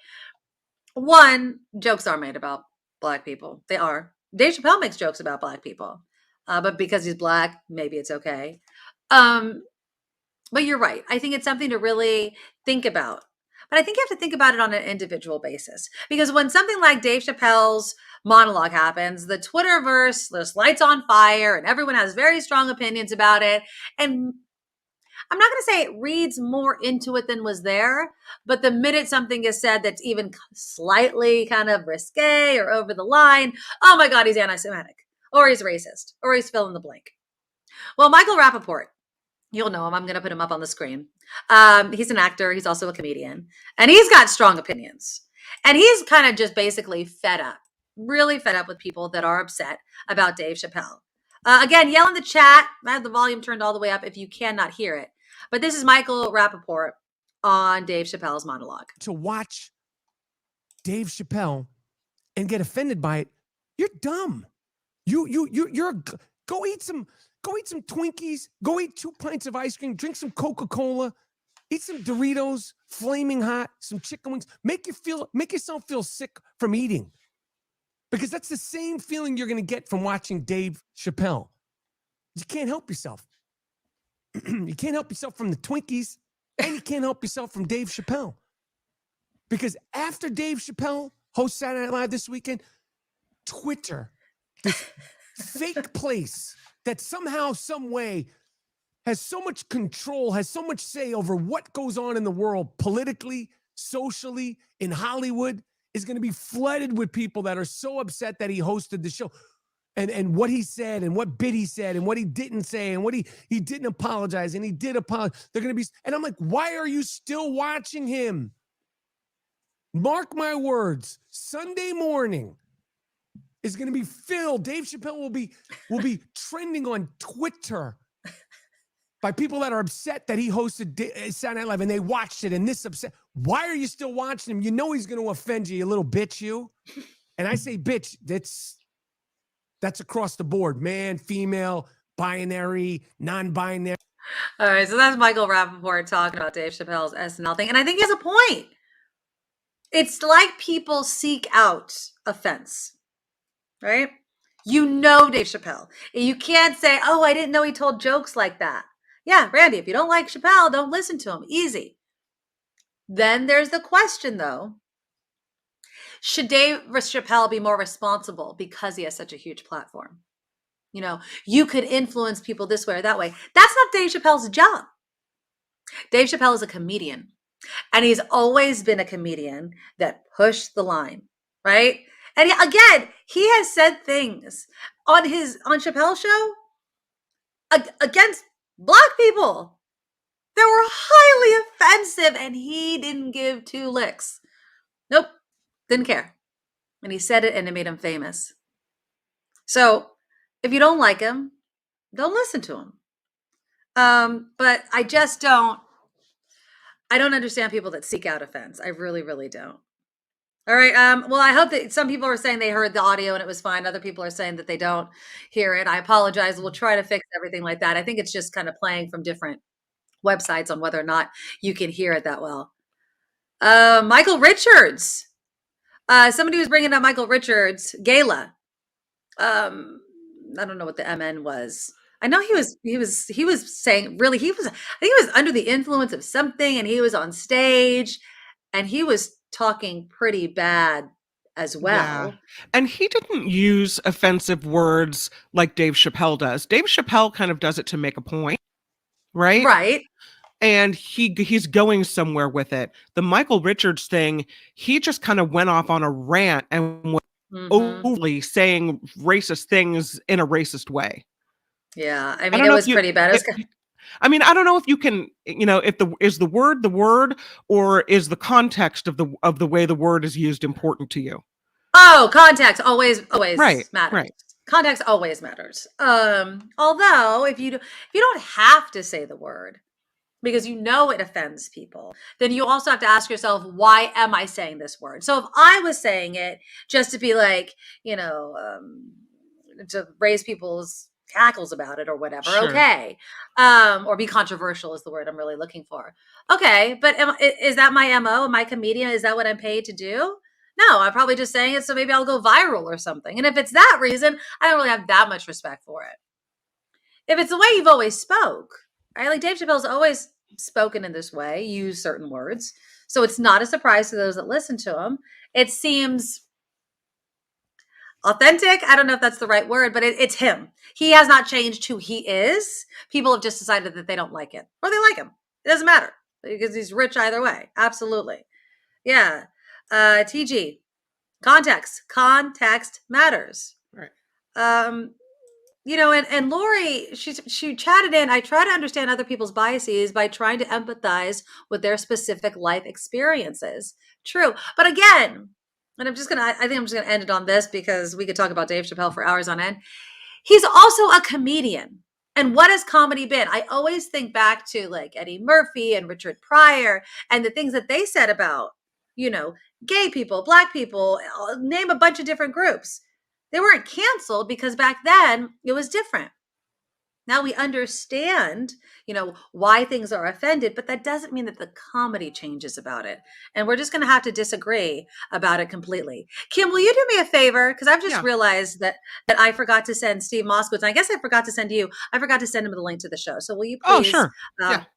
One, jokes are made about Black people. They are. Dave Chappelle makes jokes about Black people. But because he's Black, maybe it's okay. But you're right. I think it's something to really think about. But I think you have to think about it on an individual basis. Because when something like Dave Chappelle's monologue happens, the Twitterverse, there's lights on fire, and everyone has very strong opinions about it. And I'm not going to say it reads more into it than was there, but the minute something is said that's even slightly kind of risque or over the line, oh my God, he's anti-Semitic, or he's racist, or he's fill in the blank. Well, Michael Rappaport, you'll know him. I'm going to put him up on the screen. He's an actor. He's also a comedian. And he's got strong opinions. And he's kind of just basically fed up, really fed up with people that are upset about Dave Chappelle. Again, yell in the chat. I have the volume turned all the way up if you cannot hear it. But this is Michael Rappaport on Dave Chappelle's monologue.
To watch Dave Chappelle and get offended by it, you're dumb. Go eat some Twinkies, go eat 2 pints of ice cream, drink some Coca-Cola, eat some Doritos, flaming hot, some chicken wings. Make yourself feel sick from eating. Because that's the same feeling you're going to get from watching Dave Chappelle. You can't help yourself. You can't help yourself from the Twinkies, and you can't help yourself from Dave Chappelle. Because after Dave Chappelle hosts Saturday Night Live this weekend, Twitter, this fake place that somehow, some way has so much control, has so much say over what goes on in the world politically, socially, in Hollywood, is going to be flooded with people that are so upset that he hosted the show and what he said and what bit he said and what he didn't say and what he didn't apologize and he did apologize. They're going to be, and I'm like, why are you still watching him? Mark my words, Sunday morning is going to be filled. Dave Chappelle will be trending on Twitter by people that are upset that he hosted Saturday Night Live and they watched it and this upset. Why are you still watching him? You know he's going to offend you little bitch, you. And I say bitch, that's across the board. Man, female, binary, non-binary.
All right, so that's Michael Rappaport talking about Dave Chappelle's SNL thing. And I think he has a point. It's like people seek out offense, right? You know Dave Chappelle. You can't say, oh, I didn't know he told jokes like that. Yeah, Randy, if you don't like Chappelle, don't listen to him. Easy. Then there's the question, though. Should Dave Chappelle be more responsible because he has such a huge platform? You could influence people this way or that way. That's not Dave Chappelle's job. Dave Chappelle is a comedian. And he's always been a comedian that pushed the line, right? And again, he has said things on Chappelle's show against Black people that were highly offensive, and he didn't give 2 licks. Nope, didn't care. And he said it, and it made him famous. So if you don't like him, don't listen to him. But I just don't understand people that seek out offense. I really, really don't. All right. Well, I hope that some people are saying they heard the audio and it was fine. Other people are saying that they don't hear it. I apologize. We'll try to fix everything like that. I think it's just kind of playing from different websites on whether or not you can hear it that well. Michael Richards Somebody was bringing up Michael Richards' gala. I don't know what the MN was. I know he was saying really I think he was under the influence of something, and he was on stage and he was talking pretty bad as well.
Yeah. And he didn't use offensive words like Dave Chappelle does. Dave Chappelle kind of does it to make a point, right?
Right.
And he's going somewhere with it. The Michael Richards thing, he just kind of went off on a rant and was overly saying racist things in a racist way.
Yeah, I mean, it was pretty bad.
I mean, I don't know if you can, if is the word, or is the context of the way the word is used important to you?
Oh, context always matters.
Right.
Context always matters. Although if you don't have to say the word because it offends people, then you also have to ask yourself, why am I saying this word? So if I was saying it just to be like, to raise people's cackles about it or whatever,
sure.
Okay. Or be controversial is the word I'm really looking for. Okay, but is that my MO? Am I a comedian? Is that what I'm paid to do? No, I'm probably just saying it so maybe I'll go viral or something. And if it's that reason, I don't really have that much respect for it. If it's the way you've always spoke, right? Like Dave Chappelle's always spoken in this way, use certain words. So it's not a surprise to those that listen to him. It seems authentic. I don't know if that's the right word, but it's him. He has not changed who he is. People have just decided that they don't like it or they like him. It doesn't matter because he's rich either way. Absolutely. Yeah. TG, context matters.
Right.
And Lori, she chatted in, I try to understand other people's biases by trying to empathize with their specific life experiences. True. But again, and I think I'm just going to end it on this because we could talk about Dave Chappelle for hours on end. He's also a comedian. And what has comedy been? I always think back to like Eddie Murphy and Richard Pryor and the things that they said about, gay people, Black people, name a bunch of different groups. They weren't canceled because back then it was different. Now we understand, why things are offended, but that doesn't mean that the comedy changes about it. And we're just going to have to disagree about it completely. Kim, will you do me a favor? Because I've just realized that I forgot to send Steve Moskowitz. I guess I forgot to send you. I forgot to send him the link to the show. So will you please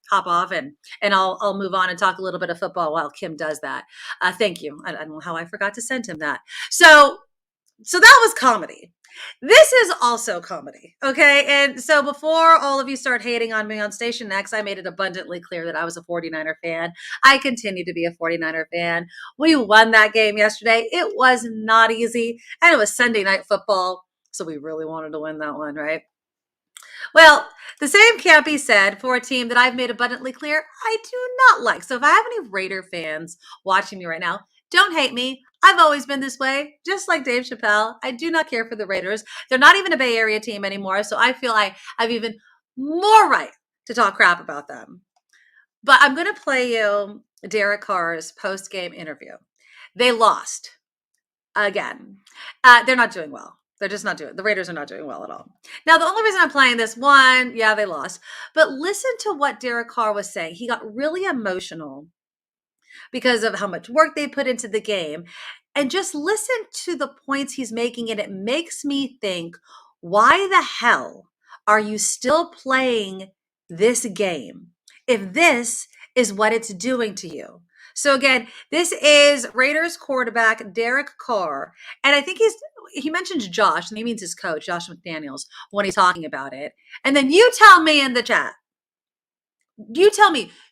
hop off and I'll move on and talk a little bit of football while Kim does that. Thank you. I don't know how I forgot to send him that. So that was comedy. This is also comedy, okay? And so before all of you start hating on me on Station X, I made it abundantly clear that I was a 49er fan. I continue to be a 49er fan. We won that game yesterday. It was not easy, and it was Sunday Night Football, so we really wanted to win that one, right? Well, the same can't be said for a team that I've made abundantly clear I do not like. So if I have any Raider fans watching me right now, don't hate me. I've always been this way, just like Dave Chappelle. I do not care for the Raiders. They're not even a Bay Area team anymore, so I feel I have even more right to talk crap about them. But I'm going to play you Derek Carr's post-game interview. They lost again. They're not doing well. They're just not doing. The Raiders are not doing well at all. Now, the only reason I'm playing this, one, yeah, they lost. But listen to what Derek Carr was saying. He got really emotional because of how much work they put into the game. And just listen to the points he's making, and it makes me think, why the hell are you still playing this game if this is what it's doing to you? So again, this is Raiders quarterback Derek Carr. And I think he mentions Josh, and he means his coach, Josh McDaniels, when he's talking about it. And then you tell me in the chat,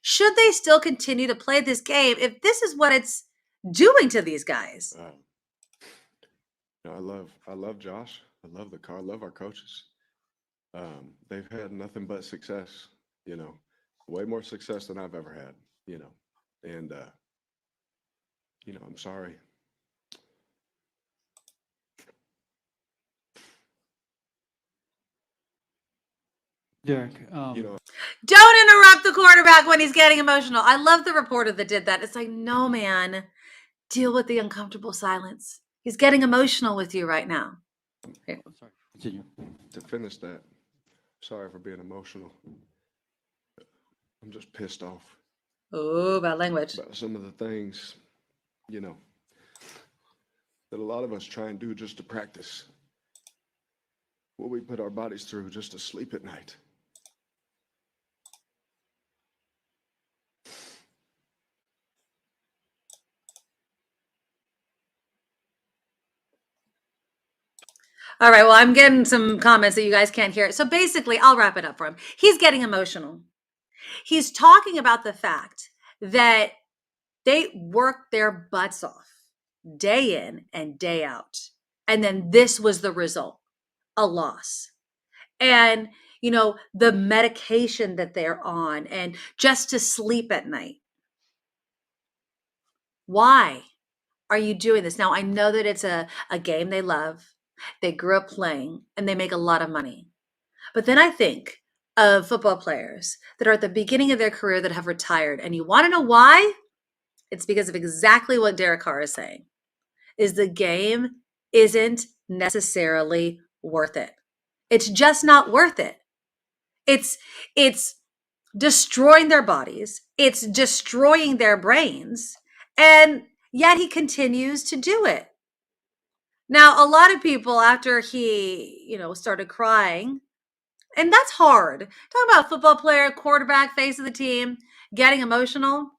should they still continue to play this game if this is what it's doing to these guys?
I love Josh. I love the car. I love our coaches. They've had nothing but success, way more success than I've ever had, and, I'm sorry.
Derek,
don't interrupt the quarterback when he's getting emotional. I love the reporter that did that. It's like, no, man, deal with the uncomfortable silence. He's getting emotional with you right now.
Sorry. Continue. To finish that, sorry for being emotional. I'm just pissed off.
Oh, bad language.
About some of the things, that a lot of us try and do just to practice what we put our bodies through just to sleep at night.
All right, well, I'm getting some comments that you guys can't hear. So basically, I'll wrap it up for him. He's getting emotional. He's talking about the fact that they work their butts off day in and day out. And then this was the result, a loss. And, you know, the medication that they're on and just to sleep at night. Why are you doing this? Now, I know that it's a game they love. They grew up playing and they make a lot of money. But then I think of football players that are at the beginning of their career that have retired. And you want to know why? It's because of exactly what Derek Carr is saying, is the game isn't necessarily worth it. It's just not worth it. It's destroying their bodies. It's destroying their brains. And yet he continues to do it. Now, a lot of people, after he, you know, started crying, and that's hard. Talking about football player, quarterback, face of the team, getting emotional.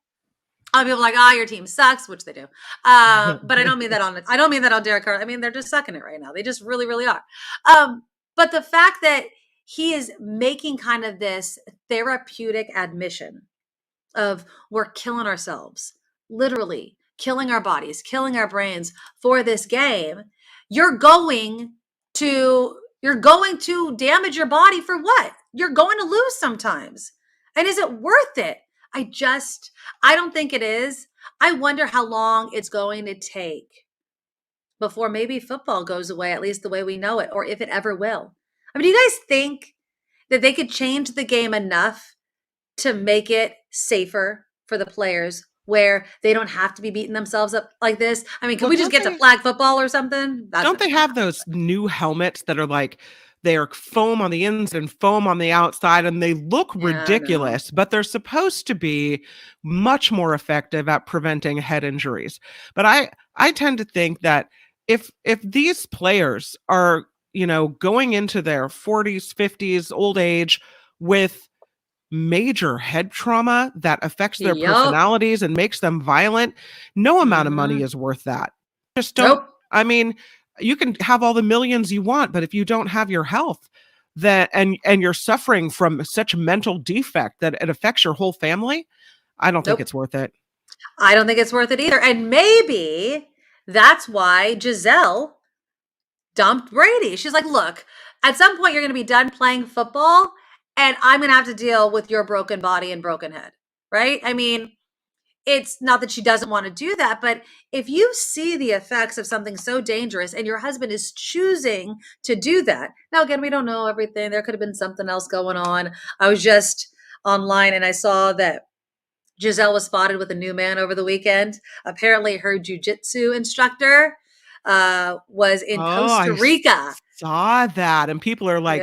A lot of people are like, your team sucks, which they do. But I don't mean that on Derek Carr. I mean, they're just sucking it right now. They just really, really are. But the fact that he is making kind of this therapeutic admission of we're killing ourselves, literally killing our bodies, killing our brains for this game. You're going to damage your body for what? You're going to lose sometimes. And is it worth it? I don't think it is. I wonder how long it's going to take before maybe football goes away, at least the way we know it, or if it ever will. I mean, do you guys think that they could change the game enough to make it safer for the players where they don't have to be beating themselves up like this? I mean, can we just get to flag football or something?
Don't they have those new helmets that are like, they're foam on the inside and foam on the outside, and they look ridiculous, but they're supposed to be much more effective at preventing head injuries. But I tend to think that if these players are, you know, going into their 40s, 50s, old age with major head trauma that affects their personalities and makes them violent, no amount of money is worth that. Just don't. I mean, you can have all the millions you want, but if you don't have your health, and you're suffering from such mental defect that it affects your whole family, I don't think it's worth it.
I don't think it's worth it either. And maybe that's why Giselle dumped Brady. She's like, look, at some point you're going to be done playing football and I'm going to have to deal with your broken body and broken head, right? I mean, it's not that she doesn't want to do that, but if you see the effects of something so dangerous and your husband is choosing to do that. Now, again, we don't know everything. There could have been something else going on. I was just online and I saw that Giselle was spotted with a new man over the weekend. Apparently her jiu-jitsu instructor was in Costa Rica.
I saw that, and people are like,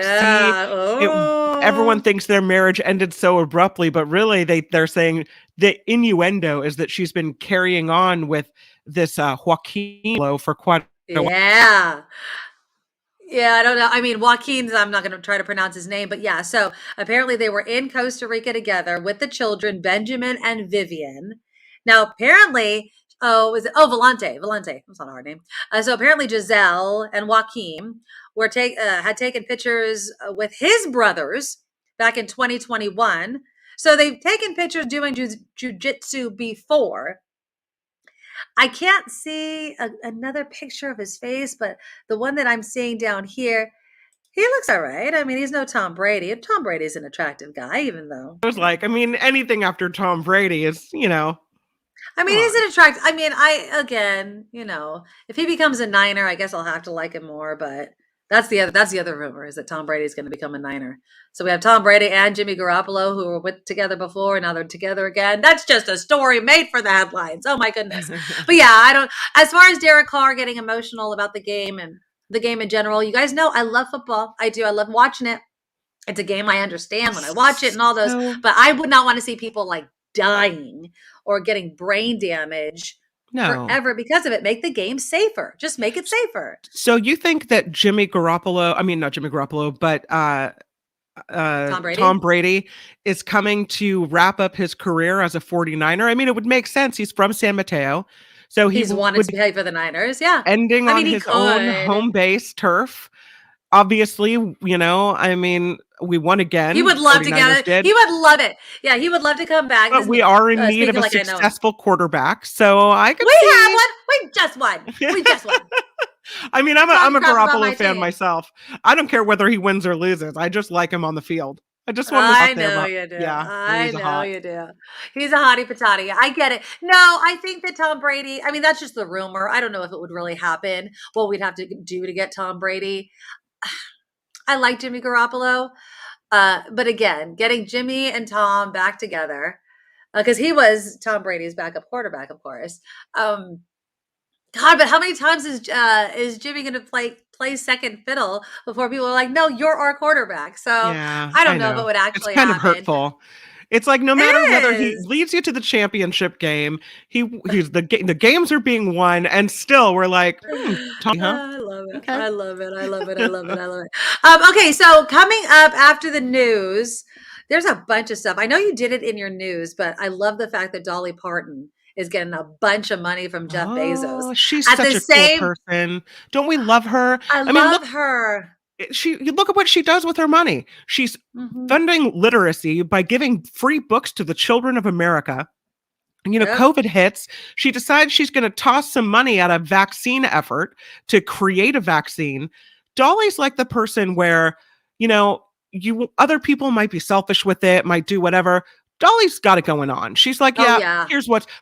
everyone thinks their marriage ended so abruptly, but really they're saying the innuendo is that she's been carrying on with this Joaquin for quite a while.
Yeah, I don't know. I mean, Joaquin's, I'm not going to try to pronounce his name, but yeah. So apparently they were in Costa Rica together with the children, Benjamin and Vivian. Now, apparently, Volante. That's not a hard name. So apparently Giselle and Joaquin had taken pictures with his brothers back in 2021. So they've taken pictures doing jiu-jitsu before. I can't see another picture of his face, but the one that I'm seeing down here, he looks all right. I mean, he's no Tom Brady. And Tom Brady's an attractive guy, even though.
I was like, I mean, anything after Tom Brady is, you know.
I mean, he's an attractive. I mean, if he becomes a Niner, I guess I'll have to like him more, but that's the other rumor, is that Tom Brady's going to become a Niner. So we have Tom Brady and Jimmy Garoppolo, who were together before, and now they're together again. That's just a story made for the headlines. Oh my goodness. But yeah, as far as Derek Carr getting emotional about the game and the game in general, you guys know I love football. I do. I love watching it. It's a game I understand when I watch it and all those, but I would not want to see people like dying or getting brain damage forever because of it. Make the game safer. Just make it safer.
So you think that Jimmy Garoppolo, I mean, not Jimmy Garoppolo, but Tom Brady is coming to wrap up his career as a 49er? I mean, it would make sense. He's from San Mateo. So
he's wanted to play for the Niners. Yeah.
Ending on his own home base turf. Obviously, you know, I mean, we won again.
He would love to get it. He would love it. Yeah, he would love to come back.
But we are in need of a successful quarterback. So I could
have one. We just won. We just won.
I mean, I'm a Garoppolo fan myself. I don't care whether he wins or loses. I just like him on the field. I just want to.
I know you do. Yeah, I know you do. He's a hottie patati. I get it. No, I think that Tom Brady. I mean, that's just the rumor. I don't know if it would really happen. What we'd have to do to get Tom Brady. I like Jimmy Garoppolo, but again, getting Jimmy and Tom back together because he was Tom Brady's backup quarterback, of course. God, but how many times is Jimmy going to play second fiddle before people are like, no, you're our quarterback? So yeah, I don't know if it would actually
happen.
It's kind
of hurtful. It's like no matter whether he leads you to the championship game, the games are being won, and still we're like, Tom, huh?
I love it. Okay. I love it. I love it. I love it. I love it. Okay, so coming up after the news, there's a bunch of stuff. I know you did it in your news, but I love the fact that Dolly Parton is getting a bunch of money from Jeff Bezos.
She's such a cool person. Don't we love her?
I mean, love her.
You look at what she does with her money. She's funding literacy by giving free books to the children of America. And, you know, COVID hits. She decides she's going to toss some money at a vaccine effort to create a vaccine. Dolly's like the person where, you know, other people might be selfish with it, might do whatever. Dolly's got it going on. She's like,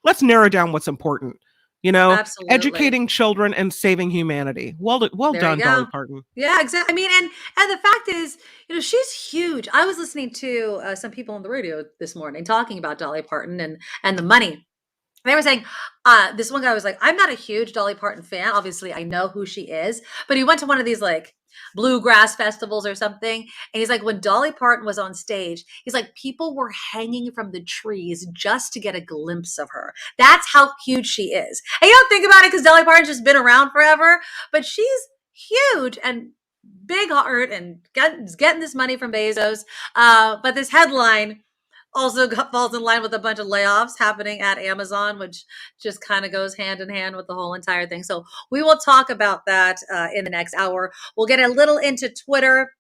let's narrow down what's important. You know, educating children and saving humanity. Well done, Dolly Parton.
Yeah, exactly. I mean, and the fact is, you know, she's huge. I was listening to some people on the radio this morning talking about Dolly Parton and the money. They were saying, this one guy was like, I'm not a huge Dolly Parton fan. Obviously, I know who she is. But he went to one of these like bluegrass festivals or something. And he's like, when Dolly Parton was on stage, he's like, people were hanging from the trees just to get a glimpse of her. That's how huge she is. And you don't think about it because Dolly Parton's just been around forever. But she's huge and big heart and getting this money from Bezos. But this headline also falls in line with a bunch of layoffs happening at Amazon, which just kind of goes hand in hand with the whole entire thing. So we will talk about that in the next hour. We'll get a little into Twitter.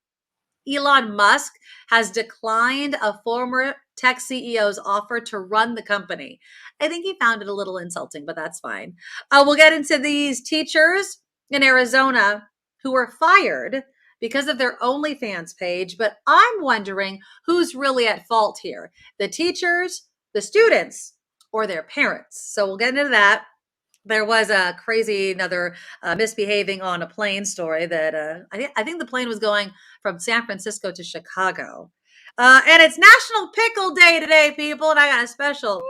Elon Musk has declined a former tech CEO's offer to run the company. I think he found it a little insulting, but that's fine. We'll get into these teachers in Arizona who were fired because of their OnlyFans page, but I'm wondering who's really at fault here, the teachers, the students, or their parents. So we'll get into that. There was a crazy, another misbehaving on a plane story that I think the plane was going from San Francisco to Chicago. And it's National Pickle Day today, people, and I got a special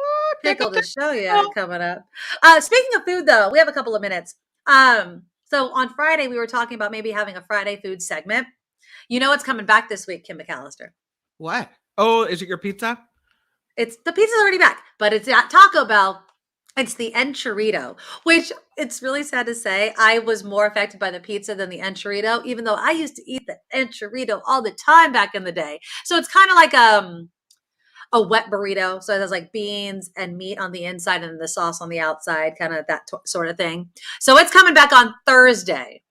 pickle to show you coming up. Speaking of food, though, we have a couple of minutes. So on Friday, we were talking about maybe having a Friday food segment. You know what's coming back this week, Kim McAllister?
What? Oh, is it your pizza?
The pizza's already back, but it's at Taco Bell. It's the enchilada, which it's really sad to say. I was more affected by the pizza than the enchilada, even though I used to eat the enchilada all the time back in the day. So it's kind of like a wet burrito. So it has like beans and meat on the inside and the sauce on the outside, kind of that sort of thing. So it's coming back on Thursday.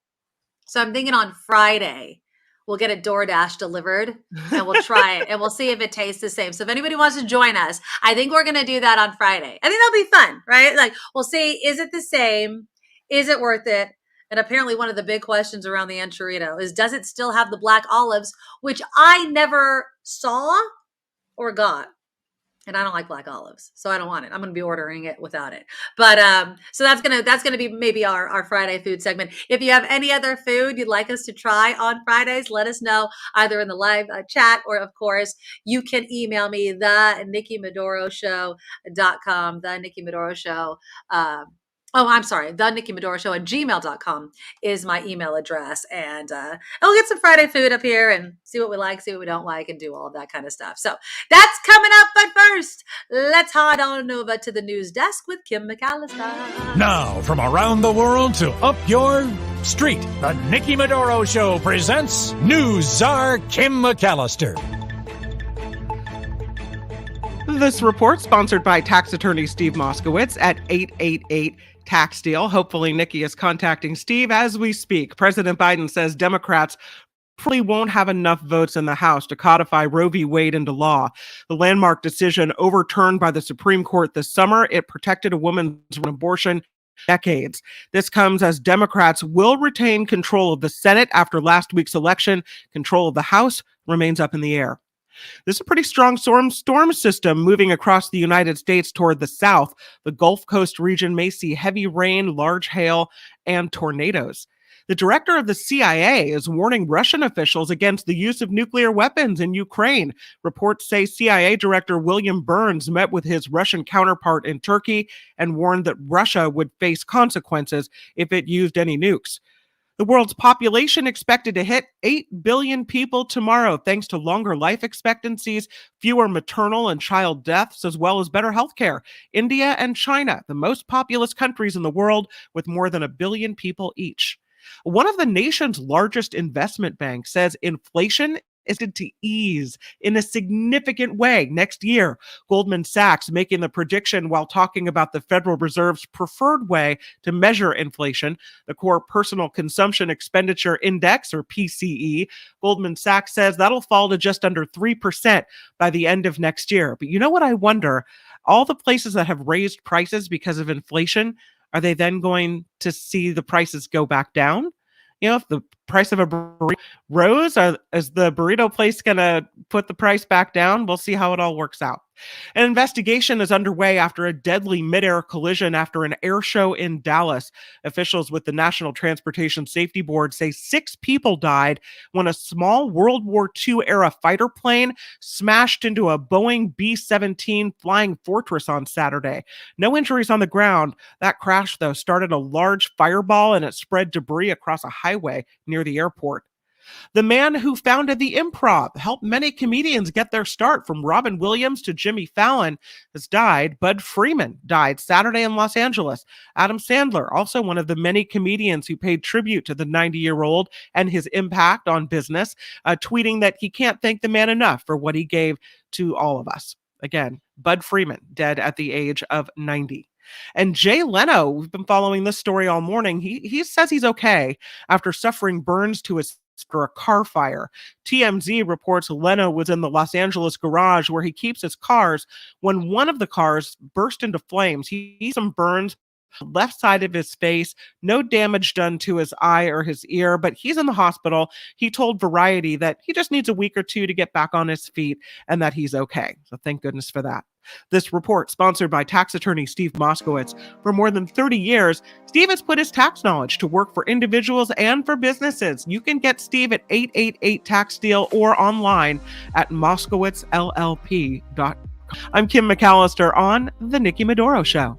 So I'm thinking on Friday, we'll get a DoorDash delivered and we'll try it and we'll see if it tastes the same. So if anybody wants to join us, I think we're going to do that on Friday. I think that'll be fun, right? Like we'll see, is it the same? Is it worth it? And apparently one of the big questions around the enchilada is, does it still have the black olives, which I never saw or got? And I don't like black olives, so I don't want it. I'm going to be ordering it without it. But so that's gonna be maybe our Friday food segment. If you have any other food you'd like us to try on Fridays, let us know either in the live chat or, of course, you can email me the NikkiMedoroShow.com, the Nikki Medoro Show Oh, I'm sorry. The Nikki Medoro Show at gmail.com is my email address. And we'll get some Friday food up here and see what we like, see what we don't like, and do all of that kind of stuff. So that's coming up. But first, let's head on over to the news desk with Kim McAllister.
Now, from around the world to up your street, the Nikki Medoro Show presents News Czar Kim McAllister.
This report sponsored by tax attorney Steve Moskowitz at 888 Tax Deal. Hopefully, Nikki is contacting Steve as we speak. President Biden says Democrats probably won't have enough votes in the House to codify Roe v. Wade into law. The landmark decision overturned by the Supreme Court this summer, it protected a woman's abortion decades. This comes as Democrats will retain control of the Senate after last week's election. Control of the House remains up in the air. This is a pretty strong storm system moving across the United States toward the south. The Gulf Coast region may see heavy rain, large hail, and tornadoes. The director of the CIA is warning Russian officials against the use of nuclear weapons in Ukraine. Reports say CIA Director William Burns met with his Russian counterpart in Turkey and warned that Russia would face consequences if it used any nukes. The world's population expected to hit 8 billion people tomorrow, thanks to longer life expectancies, fewer maternal and child deaths, as well as better healthcare. India and China, the most populous countries in the world, with more than 1 billion people each. One of the nation's largest investment banks says inflation is to ease in a significant way next year. Goldman Sachs making the prediction while talking about the Federal Reserve's preferred way to measure inflation, the Core Personal Consumption Expenditure Index, or PCE. Goldman Sachs says that'll fall to just under 3% by the end of next year. But you know what I wonder? All the places that have raised prices because of inflation, are they then going to see the prices go back down? You know, if the price of a burrito rose, is the burrito place going to put the price back down? We'll see how it all works out. An investigation is underway after a deadly midair collision after an air show in Dallas. Officials with the National Transportation Safety Board say 6 people died when a small World War II-era fighter plane smashed into a Boeing B-17 Flying Fortress on Saturday. No injuries on the ground. That crash, though, started a large fireball and it spread debris across a highway near the airport. The man who founded the Improv, helped many comedians get their start, from Robin Williams to Jimmy Fallon, has died. Bud Freeman died Saturday in Los Angeles. Adam Sandler, also one of the many comedians who paid tribute to the 90-year-old and his impact on business, tweeting that he can't thank the man enough for what he gave to all of us. Again, Bud Freeman, dead at the age of 90. And Jay Leno, we've been following this story all morning. He says he's okay after suffering burns to his after a car fire. TMZ reports Leno was in the Los Angeles garage where he keeps his cars when one of the cars burst into flames. He had some burns left side of his face, no damage done to his eye or his ear, but he's in the hospital. He told Variety that he just needs a week or two to get back on his feet and that he's okay. So thank goodness for that. This report sponsored by tax attorney Steve Moskowitz. For more than 30 years, Steve has put his tax knowledge to work for individuals and for businesses. You can get Steve at 888 Tax Deal or online at moskowitzllp.com. I'm Kim McAllister on The Nikki Medoro Show.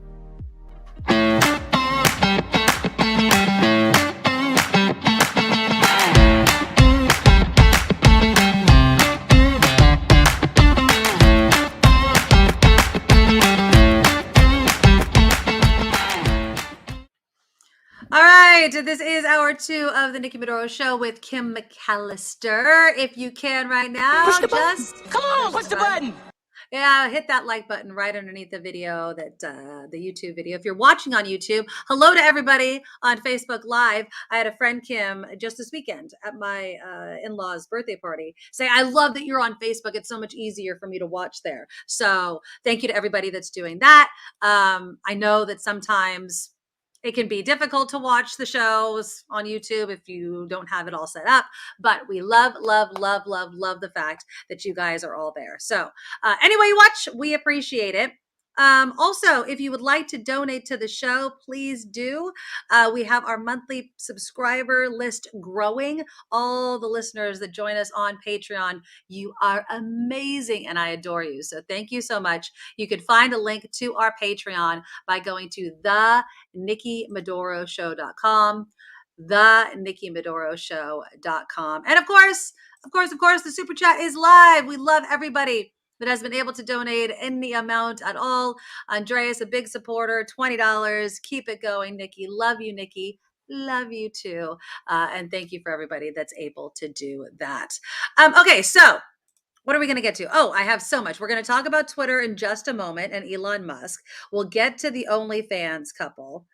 All right, this is hour 2 of the Nikki Medoro Show with Kim McAllister. If you can right now,
push the button. Come on, push the button.
Yeah, hit that like button right underneath the video, that the YouTube video. If you're watching on YouTube, hello to everybody on Facebook Live. I had a friend, Kim, just this weekend at my in-laws' birthday party say, I love that you're on Facebook. It's so much easier for me to watch there. So thank you to everybody that's doing that. I know that sometimes it can be difficult to watch the shows on YouTube if you don't have it all set up, but we love the fact that you guys are all there. So anyway, you watch, we appreciate it. Also, if you would like to donate to the show, please do. We have our monthly subscriber list growing. All the listeners that join us on Patreon, you are amazing and I adore you. So thank you so much. You can find a link to our Patreon by going to thenikkimedoroshow.com, thenikkimedoroshow.com. And of course, the super chat is live. We love everybody that has been able to donate any amount at all. Andreas, a big supporter, $20. Keep it going, Nikki. Love you, Nikki. Love you too. And thank you for everybody that's able to do that. Okay, so what are we going to get to? Oh, I have so much. We're going to talk about Twitter in just a moment and Elon Musk. We'll get to the OnlyFans couple.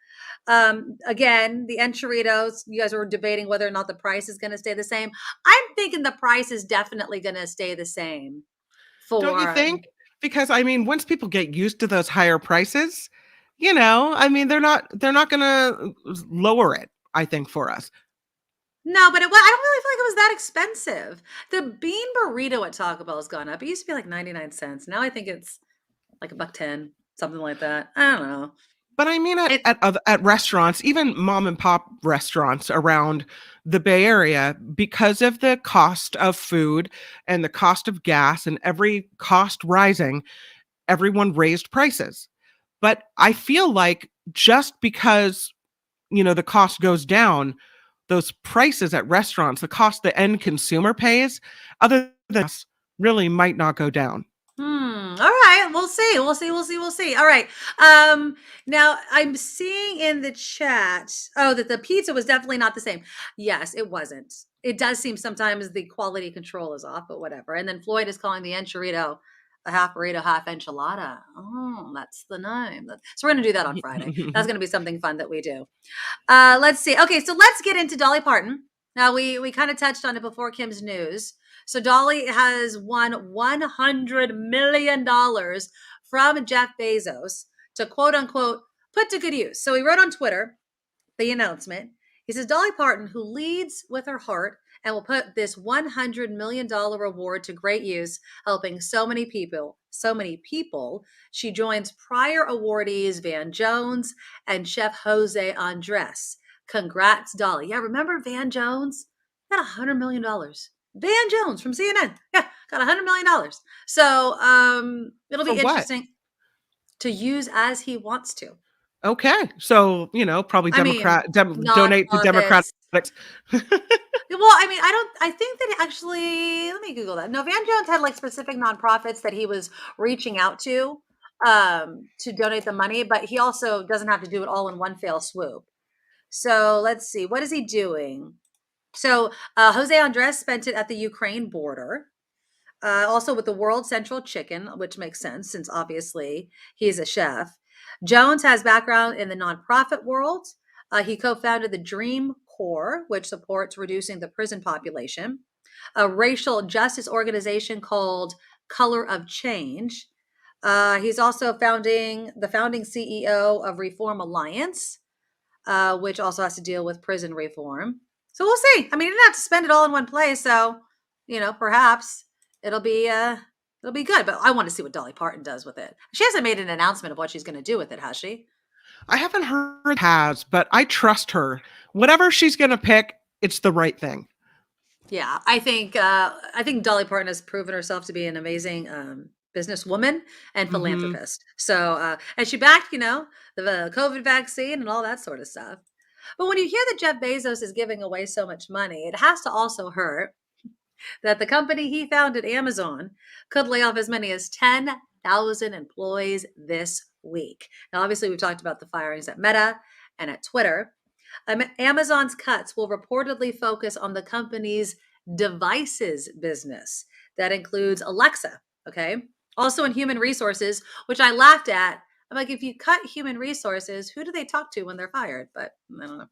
Again, the enchiladas, you guys were debating whether or not the price is going to stay the same. I'm thinking the price is definitely going to stay the same.
Don't you think? Because I mean, once people get used to those higher prices, you know, I mean, they're not going to lower it, I think, for us.
No, but I don't really feel like it was that expensive. The bean burrito at Taco Bell has gone up. It used to be like 99 cents. Now I think it's like $1.10, something like that. I don't know.
But I mean, at restaurants, even mom and pop restaurants around the Bay Area, because of the cost of food and the cost of gas and every cost rising, everyone raised prices. But I feel like just because, you know, the cost goes down, those prices at restaurants, the cost the end consumer pays, other than us, really might not go down.
All right. We'll see. All right. Now I'm seeing in the chat, that the pizza was definitely not the same. Yes, it wasn't. It does seem sometimes the quality control is off, but whatever. And then Floyd is calling the enchilada a half burrito, half enchilada. Oh, that's the name. So we're going to do that on Friday. That's going to be something fun that we do. Let's see. Okay. So let's get into Dolly Parton. Now we kind of touched on it before Kim's news. So Dolly has won $100 million from Jeff Bezos to quote unquote put to good use. So he wrote on Twitter the announcement. He says Dolly Parton, who leads with her heart and will put this $100 million reward to great use, helping so many people. She joins prior awardees Van Jones and Chef Jose Andres. Congrats, Dolly. Yeah, remember Van Jones? Got $100 million. Van Jones from CNN. Yeah, got $100 million. So it'll be interesting to use as he wants to.
Okay. So, you know, probably donate to Democratic.
Well, I mean, I think that actually, let me Google that. No, Van Jones had like specific nonprofits that he was reaching out to donate the money, but he also doesn't have to do it all in one fell swoop. So let's see. What is he doing? So Jose Andres spent it at the Ukraine border, also with the World Central Chicken, which makes sense since obviously he's a chef. Jones has background in the nonprofit world. He co-founded the Dream Corps, which supports reducing the prison population, a racial justice organization called Color of Change. He's also the founding CEO of Reform Alliance, which also has to deal with prison reform. So we'll see. I mean, you don't have to spend it all in one place. So, you know, perhaps it'll be good. But I want to see what Dolly Parton does with it. She hasn't made an announcement of what she's going to do with it, has she?
I haven't heard but I trust her. Whatever she's going to pick, it's the right thing.
Yeah, I think Dolly Parton has proven herself to be an amazing businesswoman and philanthropist. So, and she backed, you know, the COVID vaccine and all that sort of stuff. But when you hear that Jeff Bezos is giving away so much money, it has to also hurt that the company he founded, Amazon, could lay off as many as 10,000 employees this week. Now, obviously, we've talked about the firings at Meta and at Twitter. Amazon's cuts will reportedly focus on the company's devices business. That includes Alexa, okay? Also in human resources, which I laughed at. I'm like, if you cut human resources, who do they talk to when they're fired? But I don't know.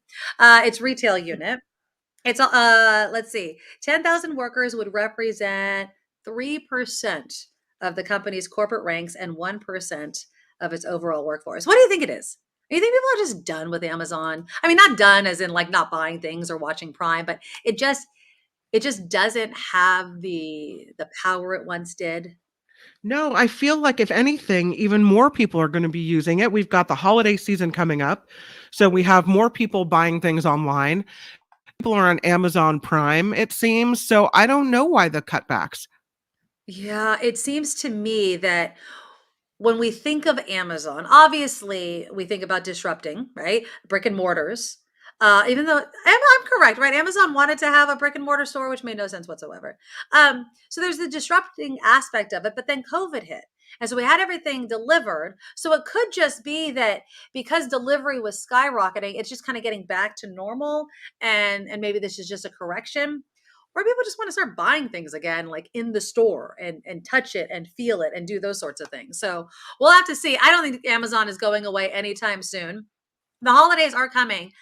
It's retail unit. It's let's see, 10,000 workers would represent 3% of the company's corporate ranks and 1% of its overall workforce. What do you think it is? Do you think people are just done with Amazon? I mean, not done as in like not buying things or watching Prime, but it just doesn't have the power it once did.
No, I feel like if anything, even more people are going to be using it. We've got the holiday season coming up. So we have more people buying things online. People are on Amazon Prime, it seems. So I don't know why the cutbacks.
Yeah, it seems to me that when we think of Amazon, obviously we think about disrupting, right? Brick and mortars. Even though I'm correct, right? Amazon wanted to have a brick and mortar store, which made no sense whatsoever. So there's the disrupting aspect of it, but then COVID hit. And so we had everything delivered. So it could just be that because delivery was skyrocketing, it's just kind of getting back to normal. And maybe this is just a correction. Or people just want to start buying things again, like in the store and touch it and feel it and do those sorts of things. So we'll have to see. I don't think Amazon is going away anytime soon. The holidays are coming.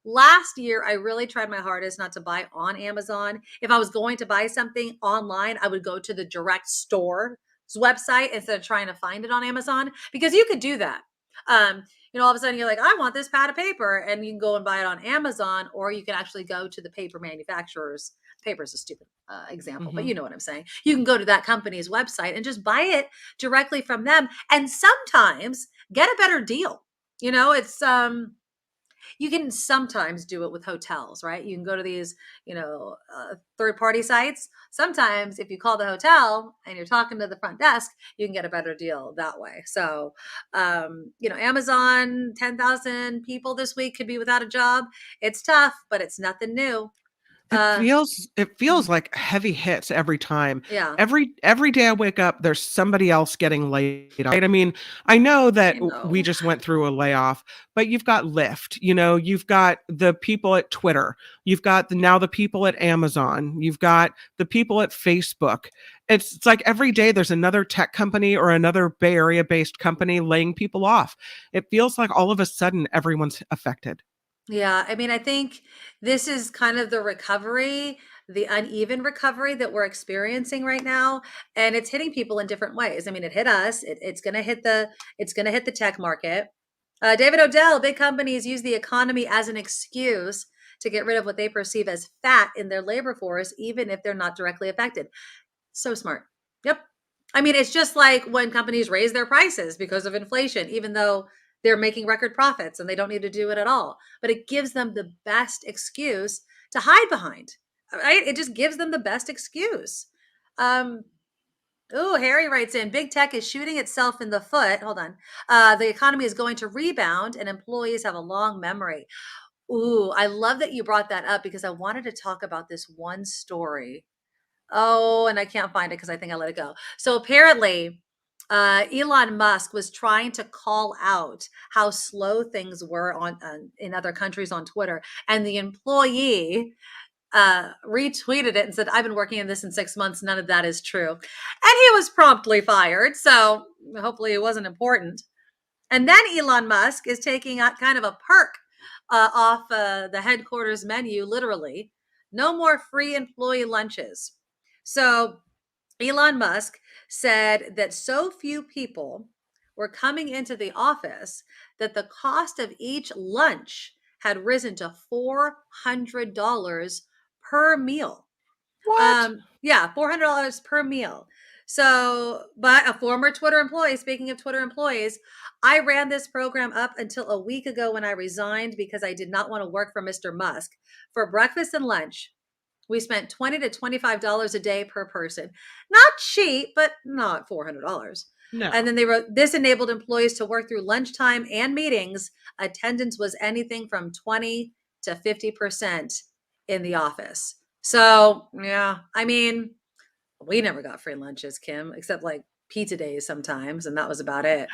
Last year, I really tried my hardest not to buy on Amazon. If I was going to buy something online, I would go to the direct store's website instead of trying to find it on Amazon, because you could do that. All of a sudden you're like, I want this pad of paper, and you can go and buy it on Amazon, or you can actually go to the paper manufacturers. Paper is a stupid example, but you know what I'm saying. You can go to that company's website and just buy it directly from them, and sometimes get a better deal. It's you can sometimes do it with hotels, right? You can go to these, third-party sites. Sometimes if you call the hotel and you're talking to the front desk, you can get a better deal that way. So, Amazon, 10,000 people this week could be without a job. It's tough, but it's nothing new.
It feels like heavy hits every time.
Yeah.
Every day I wake up, there's somebody else getting laid off. Right? I mean, I know that we just went through a layoff, but you've got Lyft, you've got the people at Twitter, you've got now the people at Amazon, you've got the people at Facebook. It's like every day there's another tech company or another Bay Area based company laying people off. It feels like all of a sudden everyone's affected.
Yeah, I mean, I think this is kind of the recovery, the uneven recovery that we're experiencing right now, and it's hitting people in different ways. I mean, it hit us. It's going to hit the tech market. David Odell, big companies use the economy as an excuse to get rid of what they perceive as fat in their labor force, even if they're not directly affected. So smart. Yep. I mean, it's just like when companies raise their prices because of inflation, even though they're making record profits and they don't need to do it at all. But it gives them the best excuse to hide behind, right? It just gives them the best excuse. Harry writes in, big tech is shooting itself in the foot. Hold on. The economy is going to rebound and employees have a long memory. I love that you brought that up because I wanted to talk about this one story. And I can't find it because I think I let it go. So apparently, Elon Musk was trying to call out how slow things were in other countries on Twitter, and the employee retweeted it and said, "I've been working in this in 6 months. None of that is true," and he was promptly fired. So hopefully, it wasn't important. And then Elon Musk is taking out kind of a perk off the headquarters menu, literally. No more free employee lunches. So Elon Musk said that so few people were coming into the office that the cost of each lunch had risen to $400 per meal.
What?
Yeah, $400 per meal. So, but a former Twitter employee, speaking of Twitter employees, I ran this program up until a week ago when I resigned because I did not want to work for Mr. Musk. For breakfast and lunch, we spent $20 to $25 a day per person. Not cheap, but not $400.
No.
And then they wrote, this enabled employees to work through lunchtime and meetings. Attendance was anything from 20 to 50% in the office. So, yeah, I mean, we never got free lunches, Kim, except like pizza days sometimes, and that was about it.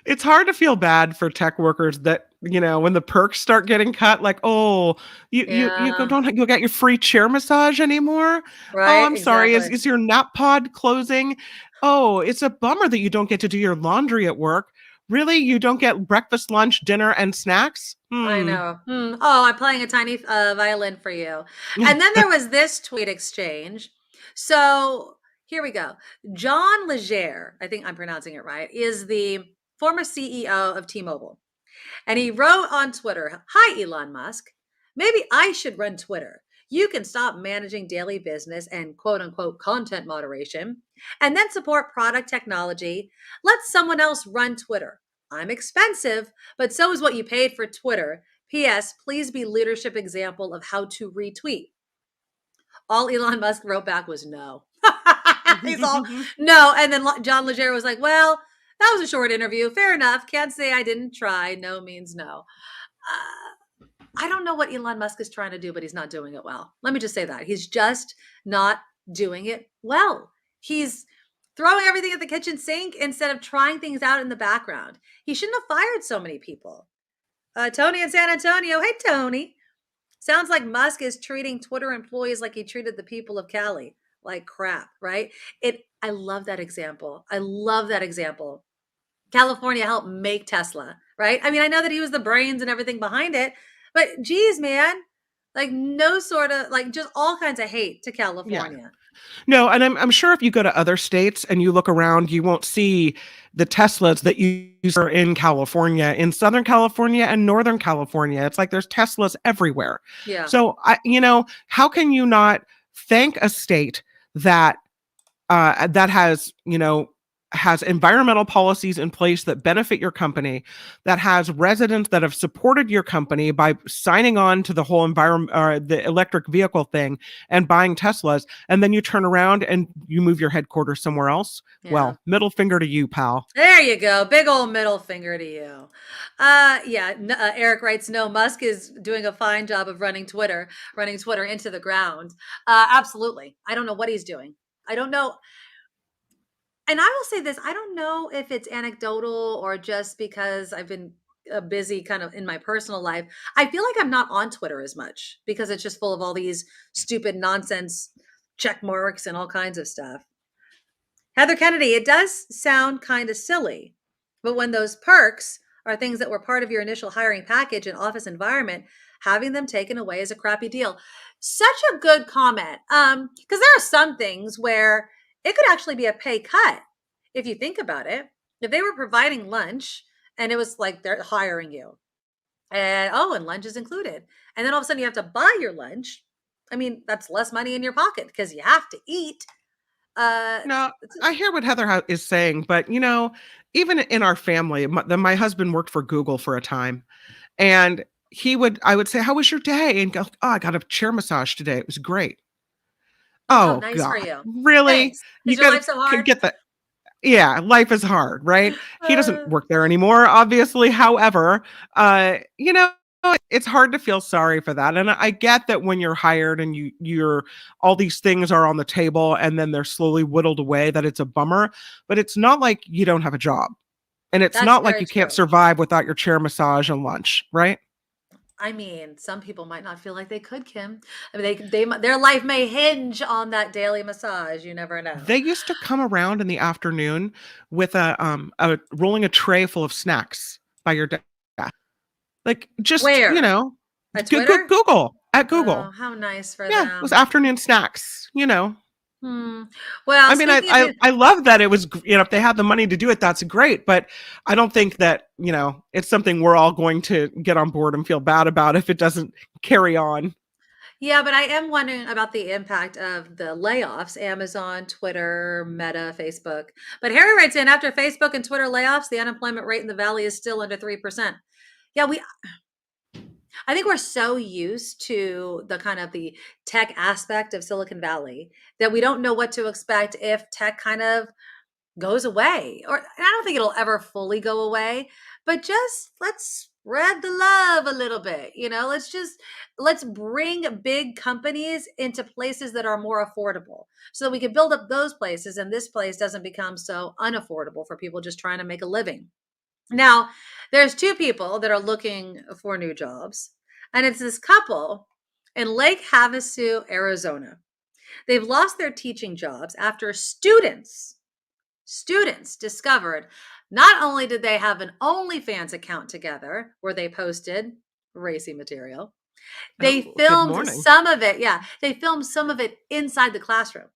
It's hard to feel bad for tech workers that, when the perks start getting cut, like, you you'll get your free chair massage anymore.
Right,
I'm sorry,
exactly.
is your nap pod closing? It's a bummer that you don't get to do your laundry at work. Really? You don't get breakfast, lunch, dinner, and snacks?
I know. I'm playing a tiny violin for you. And then there was this tweet exchange. So here we go. John Legere, I think I'm pronouncing it right, is the former CEO of T-Mobile. And he wrote on Twitter, "Hi, Elon Musk. Maybe I should run Twitter. You can stop managing daily business and quote unquote content moderation and then support product technology. Let someone else run Twitter. I'm expensive, but so is what you paid for Twitter. P.S. Please be leadership example of how to retweet. All Elon Musk wrote back was no. He's all no. And then John Legere was like, well, that was a short interview. Fair enough. Can't say I didn't try. No means no. I don't know what Elon Musk is trying to do, but he's not doing it well. Let me just say that. He's just not doing it well. He's throwing everything at the kitchen sink instead of trying things out in the background. He shouldn't have fired so many people. Tony in San Antonio. Hey, Tony. Sounds like Musk is treating Twitter employees like he treated the people of Cali, like crap, right? I love that example. I love that example. California helped make Tesla, right? I mean, I know that he was the brains and everything behind it, but geez, man, like no sort of like just all kinds of hate to California.
Yeah. No, and I'm sure if you go to other states and you look around, you won't see the Teslas that you use in California, in Southern California and Northern California. It's like there's Teslas everywhere.
Yeah.
So how can you not thank a state that that has environmental policies in place that benefit your company, that has residents that have supported your company by signing on to the whole the electric vehicle thing and buying Teslas, and then you turn around and you move your headquarters somewhere else? Yeah. Well, middle finger to you, pal.
There you go. Big old middle finger to you. Eric writes, no, Musk is doing a fine job of running Twitter into the ground. Absolutely. I don't know what he's doing. I don't know. And I will say this, I don't know if it's anecdotal or just because I've been busy kind of in my personal life. I feel like I'm not on Twitter as much because it's just full of all these stupid nonsense check marks and all kinds of stuff. Heather Kennedy, it does sound kind of silly, but when those perks are things that were part of your initial hiring package and office environment, having them taken away is a crappy deal. Such a good comment. Because there are some things where it could actually be a pay cut if you think about it. If they were providing lunch and it was like they're hiring you and lunch is included. And then all of a sudden you have to buy your lunch. I mean, that's less money in your pocket because you have to eat.
No, I hear what Heather is saying, but even in our family, my husband worked for Google for a time, and I would say, how was your day? And go, oh, I got a chair massage today. It was great. Oh,
nice
God.
for you.
Really?
Is your life so hard?
Get that. Yeah, life is hard, right? He doesn't work there anymore, obviously. However, it's hard to feel sorry for that. And I get that when you're hired and you're all these things are on the table and then they're slowly whittled away, that it's a bummer. But it's not like you don't have a job. And it's not like you can't survive without your chair massage and lunch, right?
I mean, some people might not feel like they could, Kim. I mean, their life may hinge on that daily massage. You never know.
They used to come around in the afternoon with rolling a tray full of snacks by your desk. Like just
where?
At Google.
Oh, how nice for them.
Yeah, it was afternoon snacks.
Well,
I mean, I love that it was, if they had the money to do it, that's great. But I don't think that, it's something we're all going to get on board and feel bad about if it doesn't carry on.
Yeah, but I am wondering about the impact of the layoffs, Amazon, Twitter, Meta, Facebook. But Harry writes in, after Facebook and Twitter layoffs, the unemployment rate in the Valley is still under 3%. Yeah, I think we're so used to the kind of the tech aspect of Silicon Valley that we don't know what to expect if tech kind of goes away. Or I don't think it'll ever fully go away, but just let's spread the love a little bit. Let's bring big companies into places that are more affordable so that we can build up those places and this place doesn't become so unaffordable for people just trying to make a living. Now, there's two people that are looking for new jobs, and it's this couple in Lake Havasu, Arizona. They've lost their teaching jobs after students discovered not only did they have an OnlyFans account together where they posted racy material, they filmed some of it. Yeah, they filmed some of it inside the classroom.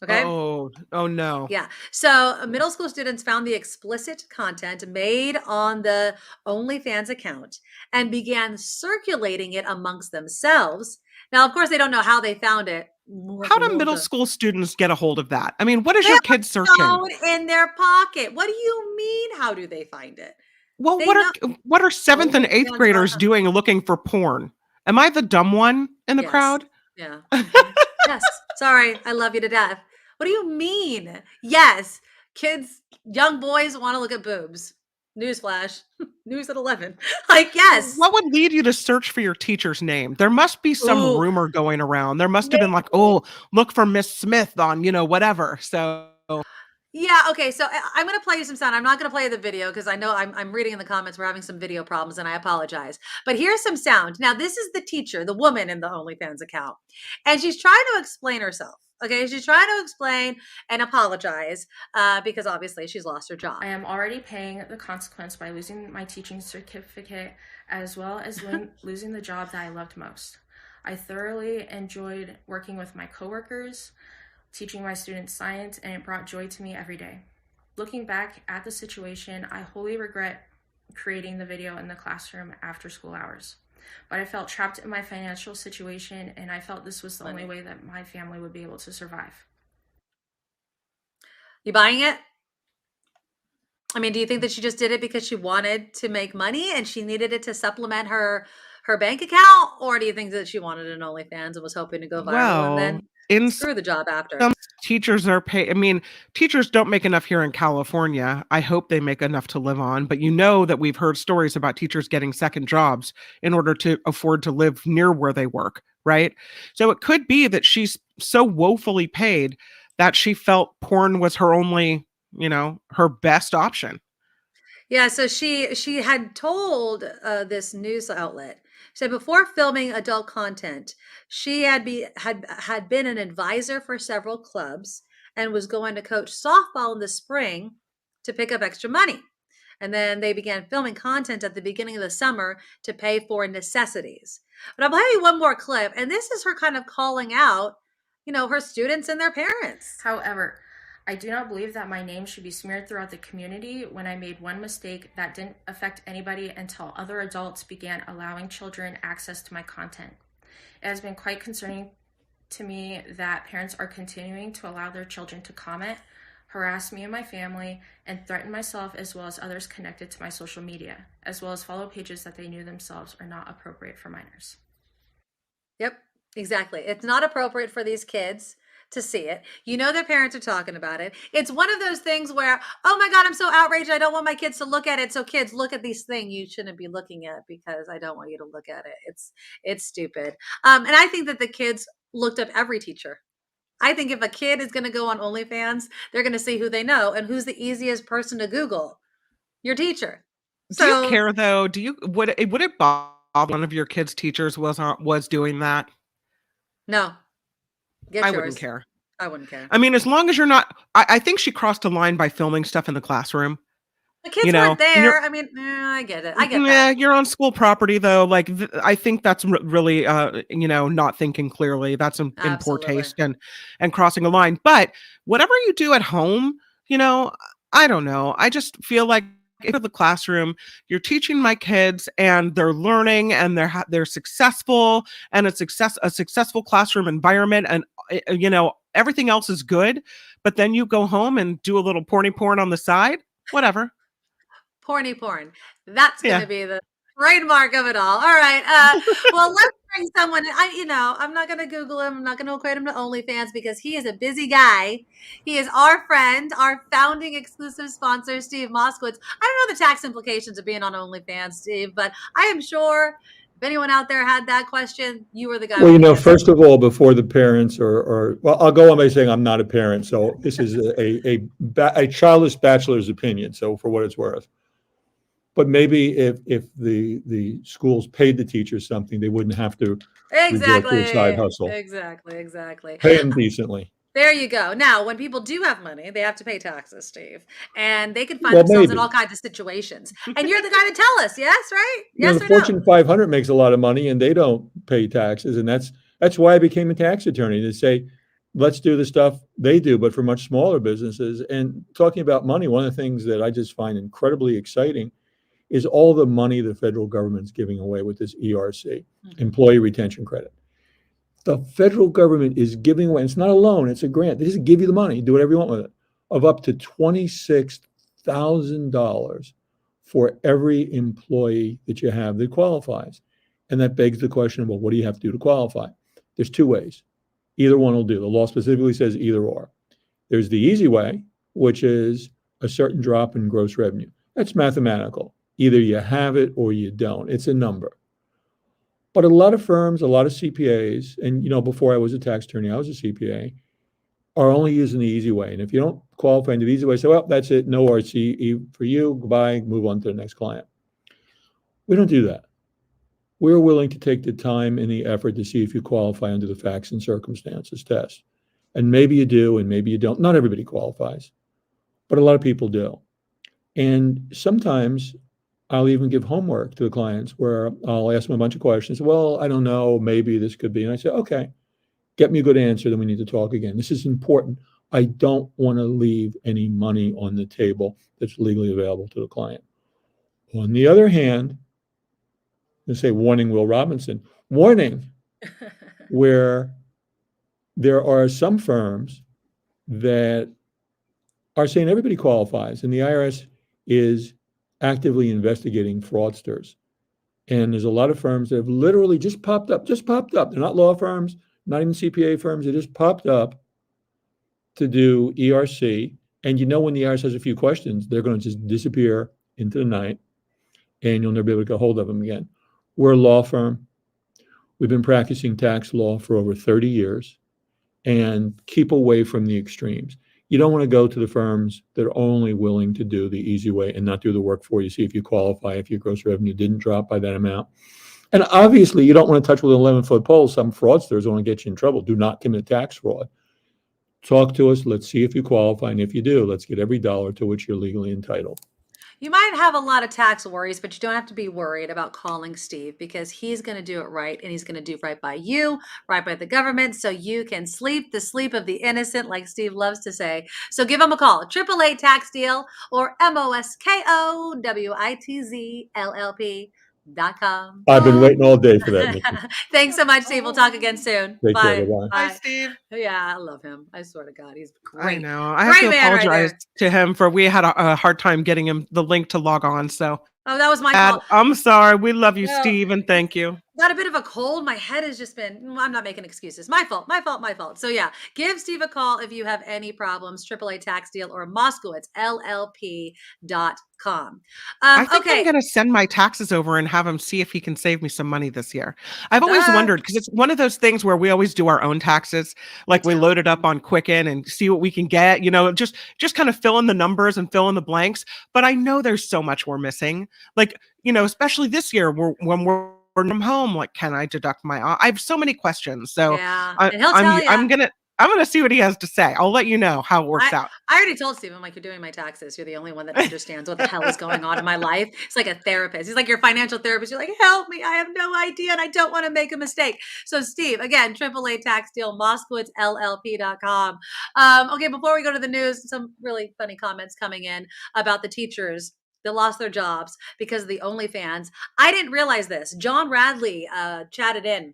Okay.
Oh no.
Yeah. So middle school students found the explicit content made on the OnlyFans account and began circulating it amongst themselves. Now, of course, they don't know how they found it.
How do middle school students get a hold of that? I mean, what is
They
your
have
kid
a
searching?
phone in their pocket. What do you mean? How do they find it?
Well,
They
what are 7th and 8th
OnlyFans
graders
.com.
doing looking for porn? Am I the dumb one in the
Yes.
crowd?
Yeah. Yes. Sorry. I love you to death. What do you mean? Yes. Kids, young boys want to look at boobs. Newsflash. News at 11. Like, yes.
What would lead you to search for your teacher's name? There must be some rumor going around. There must have been like, oh, look for Miss Smith on, whatever. So
yeah, okay. So I'm going to play you some sound. I'm not going to play the video because I know I'm reading in the comments we're having some video problems and I apologize. But here's some sound. Now, this is the teacher, the woman in the OnlyFans account. And she's trying to explain herself. Okay, she's trying to explain and apologize because obviously she's lost her job.
I am already paying the consequence by losing my teaching certificate as well as losing the job that I loved most. I thoroughly enjoyed working with my coworkers, teaching my students science, and it brought joy to me every day. Looking back at the situation, I wholly regret creating the video in the classroom after school hours. But I felt trapped in my financial situation, and I felt this was the only way that my family would be able to survive.
You buying it? I mean, do you think that she just did it because she wanted to make money and she needed it to supplement her bank account? Or do you think that she wanted an OnlyFans and was hoping to go viral and then screw the job after?
Some teachers are paid. I mean, teachers don't make enough here in California. I hope they make enough to live on. But that we've heard stories about teachers getting second jobs in order to afford to live near where they work, right? So it could be that she's so woefully paid that she felt porn was her only, her best option.
Yeah, so she had told this news outlet, so before filming adult content, she had been an advisor for several clubs and was going to coach softball in the spring to pick up extra money. And then they began filming content at the beginning of the summer to pay for necessities. But I'll play you one more clip, and this is her kind of calling out, her students and their parents.
However, I do not believe that my name should be smeared throughout the community when I made one mistake that didn't affect anybody until other adults began allowing children access to my content. It has been quite concerning to me that parents are continuing to allow their children to comment, harass me and my family, and threaten myself as well as others connected to my social media, as well as follow pages that they knew themselves are not appropriate for minors.
Yep, exactly. It's not appropriate for these kids to see it. Their parents are talking about it. It's one of those things where, oh my God, I'm so outraged. I don't want my kids to look at it. So kids, look at these things you shouldn't be looking at because I don't want you to look at it. It's stupid. And I think that the kids looked up every teacher. I think if a kid is going to go on OnlyFans, they're going to see who they know and who's the easiest person to Google. Your teacher.
Do you care though? Would it bother one of your kids' teachers was doing that?
No.
I wouldn't care.
I wouldn't care.
I mean, as long as you're not, I think she crossed a line by filming stuff in the classroom.
The kids weren't there. I mean, I get it. I get that.
Yeah, you're on school property though. Like, I think that's really, not thinking clearly. That's in poor taste and crossing a line. But whatever you do at home, I don't know. I just feel like in the classroom, you're teaching my kids and they're learning and they're successful and it's a successful classroom environment and everything else is good, but then you go home and do a little porn on the side, whatever.
Porn. That's going to be the trademark of it all. All right. Well, let's bring someone. I'm not going to Google him. I'm not going to equate him to OnlyFans because he is a busy guy. He is our friend, our founding exclusive sponsor, Steve Moskowitz. I don't know the tax implications of being on OnlyFans, Steve, but I am sure if anyone out there had that question, you were the guy.
Well, first of all, before the parents well, I'll go on by saying I'm not a parent. So this is a childless bachelor's opinion. So for what it's worth. But maybe if the schools paid the teachers something, they wouldn't have to resort to a side hustle.
Exactly.
Pay them decently.
There you go. Now, when people do have money, they have to pay taxes, Steve. And they can find themselves in all kinds of situations. And you're the guy to tell us, yes, right? Yes,
the Fortune 500 makes a lot of money and they don't pay taxes. And that's why I became a tax attorney, to say, let's do the stuff they do, but for much smaller businesses. And talking about money, one of the things that I just find incredibly exciting is all the money the federal government's giving away with this ERC, Employee Retention Credit. The federal government is giving away, it's not a loan, it's a grant. They just give you the money, do whatever you want with it, of up to $26,000 for every employee that you have that qualifies. And that begs the question, well, what do you have to do to qualify? There's two ways. Either one will do. The law specifically says either or. There's the easy way, which is a certain drop in gross revenue. That's mathematical. Either you have it or you don't. It's a number. But a lot of firms, a lot of CPAs, and before I was a tax attorney, I was a CPA, are only using the easy way. And if you don't qualify into the easy way, say, well, that's it, no RC for you, goodbye, move on to the next client. We don't do that. We're willing to take the time and the effort to see if you qualify under the facts and circumstances test. And maybe you do, and maybe you don't. Not everybody qualifies, but a lot of people do. And sometimes I'll even give homework to the clients where I'll ask them a bunch of questions. Well, I don't know, maybe this could be. And I say, okay, get me a good answer, then we need to talk again. This is important. I don't want to leave any money on the table that's legally available to the client. On the other hand, let's say warning Will Robinson, warning, where there are some firms that are saying everybody qualifies, and the IRS is actively investigating fraudsters. And there's a lot of firms that have literally just popped up. They're not law firms, not even CPA firms. They just popped up to do ERC. And when the IRS has a few questions, they're going to just disappear into the night, and you'll never be able to get hold of them again. We're a law firm. We've been practicing tax law for over 30 years, and keep away from the extremes. You don't want to go to the firms that are only willing to do the easy way and not do the work for you, see if you qualify, if your gross revenue didn't drop by that amount. And obviously, you don't want to touch with an 11-foot pole. Some fraudsters want to get you in trouble. Do not commit tax fraud. Talk to us. Let's see if you qualify. And if you do, let's get every dollar to which you're legally entitled.
You might have a lot of tax worries, but you don't have to be worried about calling Steve, because he's going to do it right, and he's going to do right by you, right by the government, so you can sleep the sleep of the innocent, like Steve loves to say. So give him a call, 888 Tax Deal or MOSKOWITZLLP.com.
I've been waiting all day for that, Nikki.
Thanks so much, Steve. We'll talk again soon.
Take
Bye.
care. Bye-bye.
Hi, Steve.
Yeah, I love him. I swear to God, he's great.
I know. I have to apologize to him for we had a hard time getting him the link to log on. So
that was my fault.
I'm sorry. We love you, Steve, and thank you.
Got a bit of a cold. My head has just been, I'm not making excuses. My fault. So yeah, give Steve a call if you have any problems, 888 Tax Deal or MoskowitzLLP.com.
I think I'm going to send my taxes over and have him see if he can save me some money this year. I've always wondered, because it's one of those things where we always do our own taxes. Like we load it up on Quicken and see what we can get, just kind of fill in the numbers and fill in the blanks. But I know there's so much we're missing. Like, especially this year when we're from home, like, can I deduct I have so many questions. So
yeah.
I'm gonna see what he has to say. I'll let you know how it works out.
I already told Steve, I'm like, you're doing my taxes. You're the only one that understands what the hell is going on in my life. It's like a therapist. He's like your financial therapist. You're like, help me. I have no idea, and I don't want to make a mistake. So Steve, again, 888 Tax Deal, MoskowitzLLP.com. Okay, before we go to the news, some really funny comments coming in about the teachers that lost their jobs because of the OnlyFans. I didn't realize this. John Radley chatted in,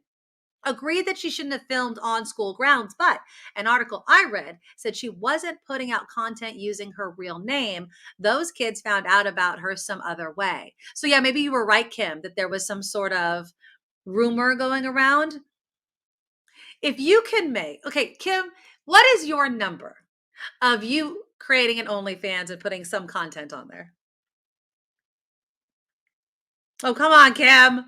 agreed that she shouldn't have filmed on school grounds, but an article I read said she wasn't putting out content using her real name. Those kids found out about her some other way. So yeah, maybe you were right, Kim, that there was some sort of rumor going around. If you can okay, Kim, what is your number of you creating an OnlyFans and putting some content on there? Oh, come on, Kim.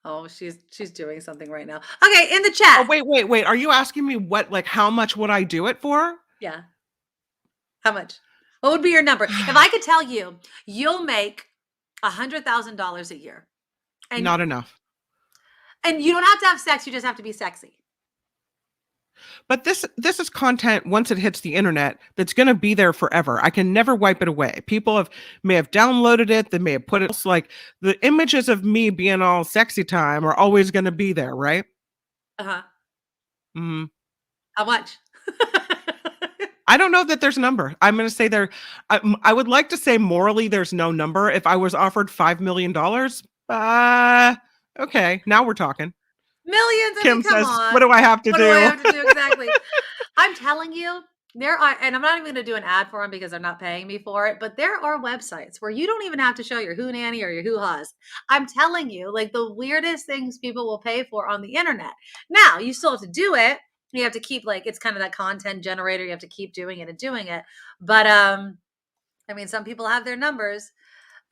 Oh, she's doing something right now. Okay, in the chat.
Oh, wait. Are you asking me how much would I do it for?
Yeah. How much? What would be your number? If I could tell you, you'll make $100,000 a year. And
not enough.
And you don't have to have sex. You just have to be sexy.
But this is content, once it hits the internet, that's going to be there forever. I can never wipe it away. People may have downloaded it. They may have put it. It's like the images of me being all sexy time are always going to be there, right?
Uh-huh.
Mm-hmm.
How much?
I don't know that there's a number. I'm going to say I would like to say morally there's no number. If I was offered $5 million, okay, now we're talking.
Millions.
Kim
come
says,
on.
what do I have to
what
do?
What do I have to do exactly? I'm telling you, there are, and I'm not even going to do an ad for them because they're not paying me for it, but there are websites where you don't even have to show your Who Nanny or your Who Ha's. I'm telling you, like the weirdest things people will pay for on the internet. Now, you still have to do it. You have to keep, like, it's kind of that content generator. You have to keep doing it and doing it. But, I mean, some people have their numbers.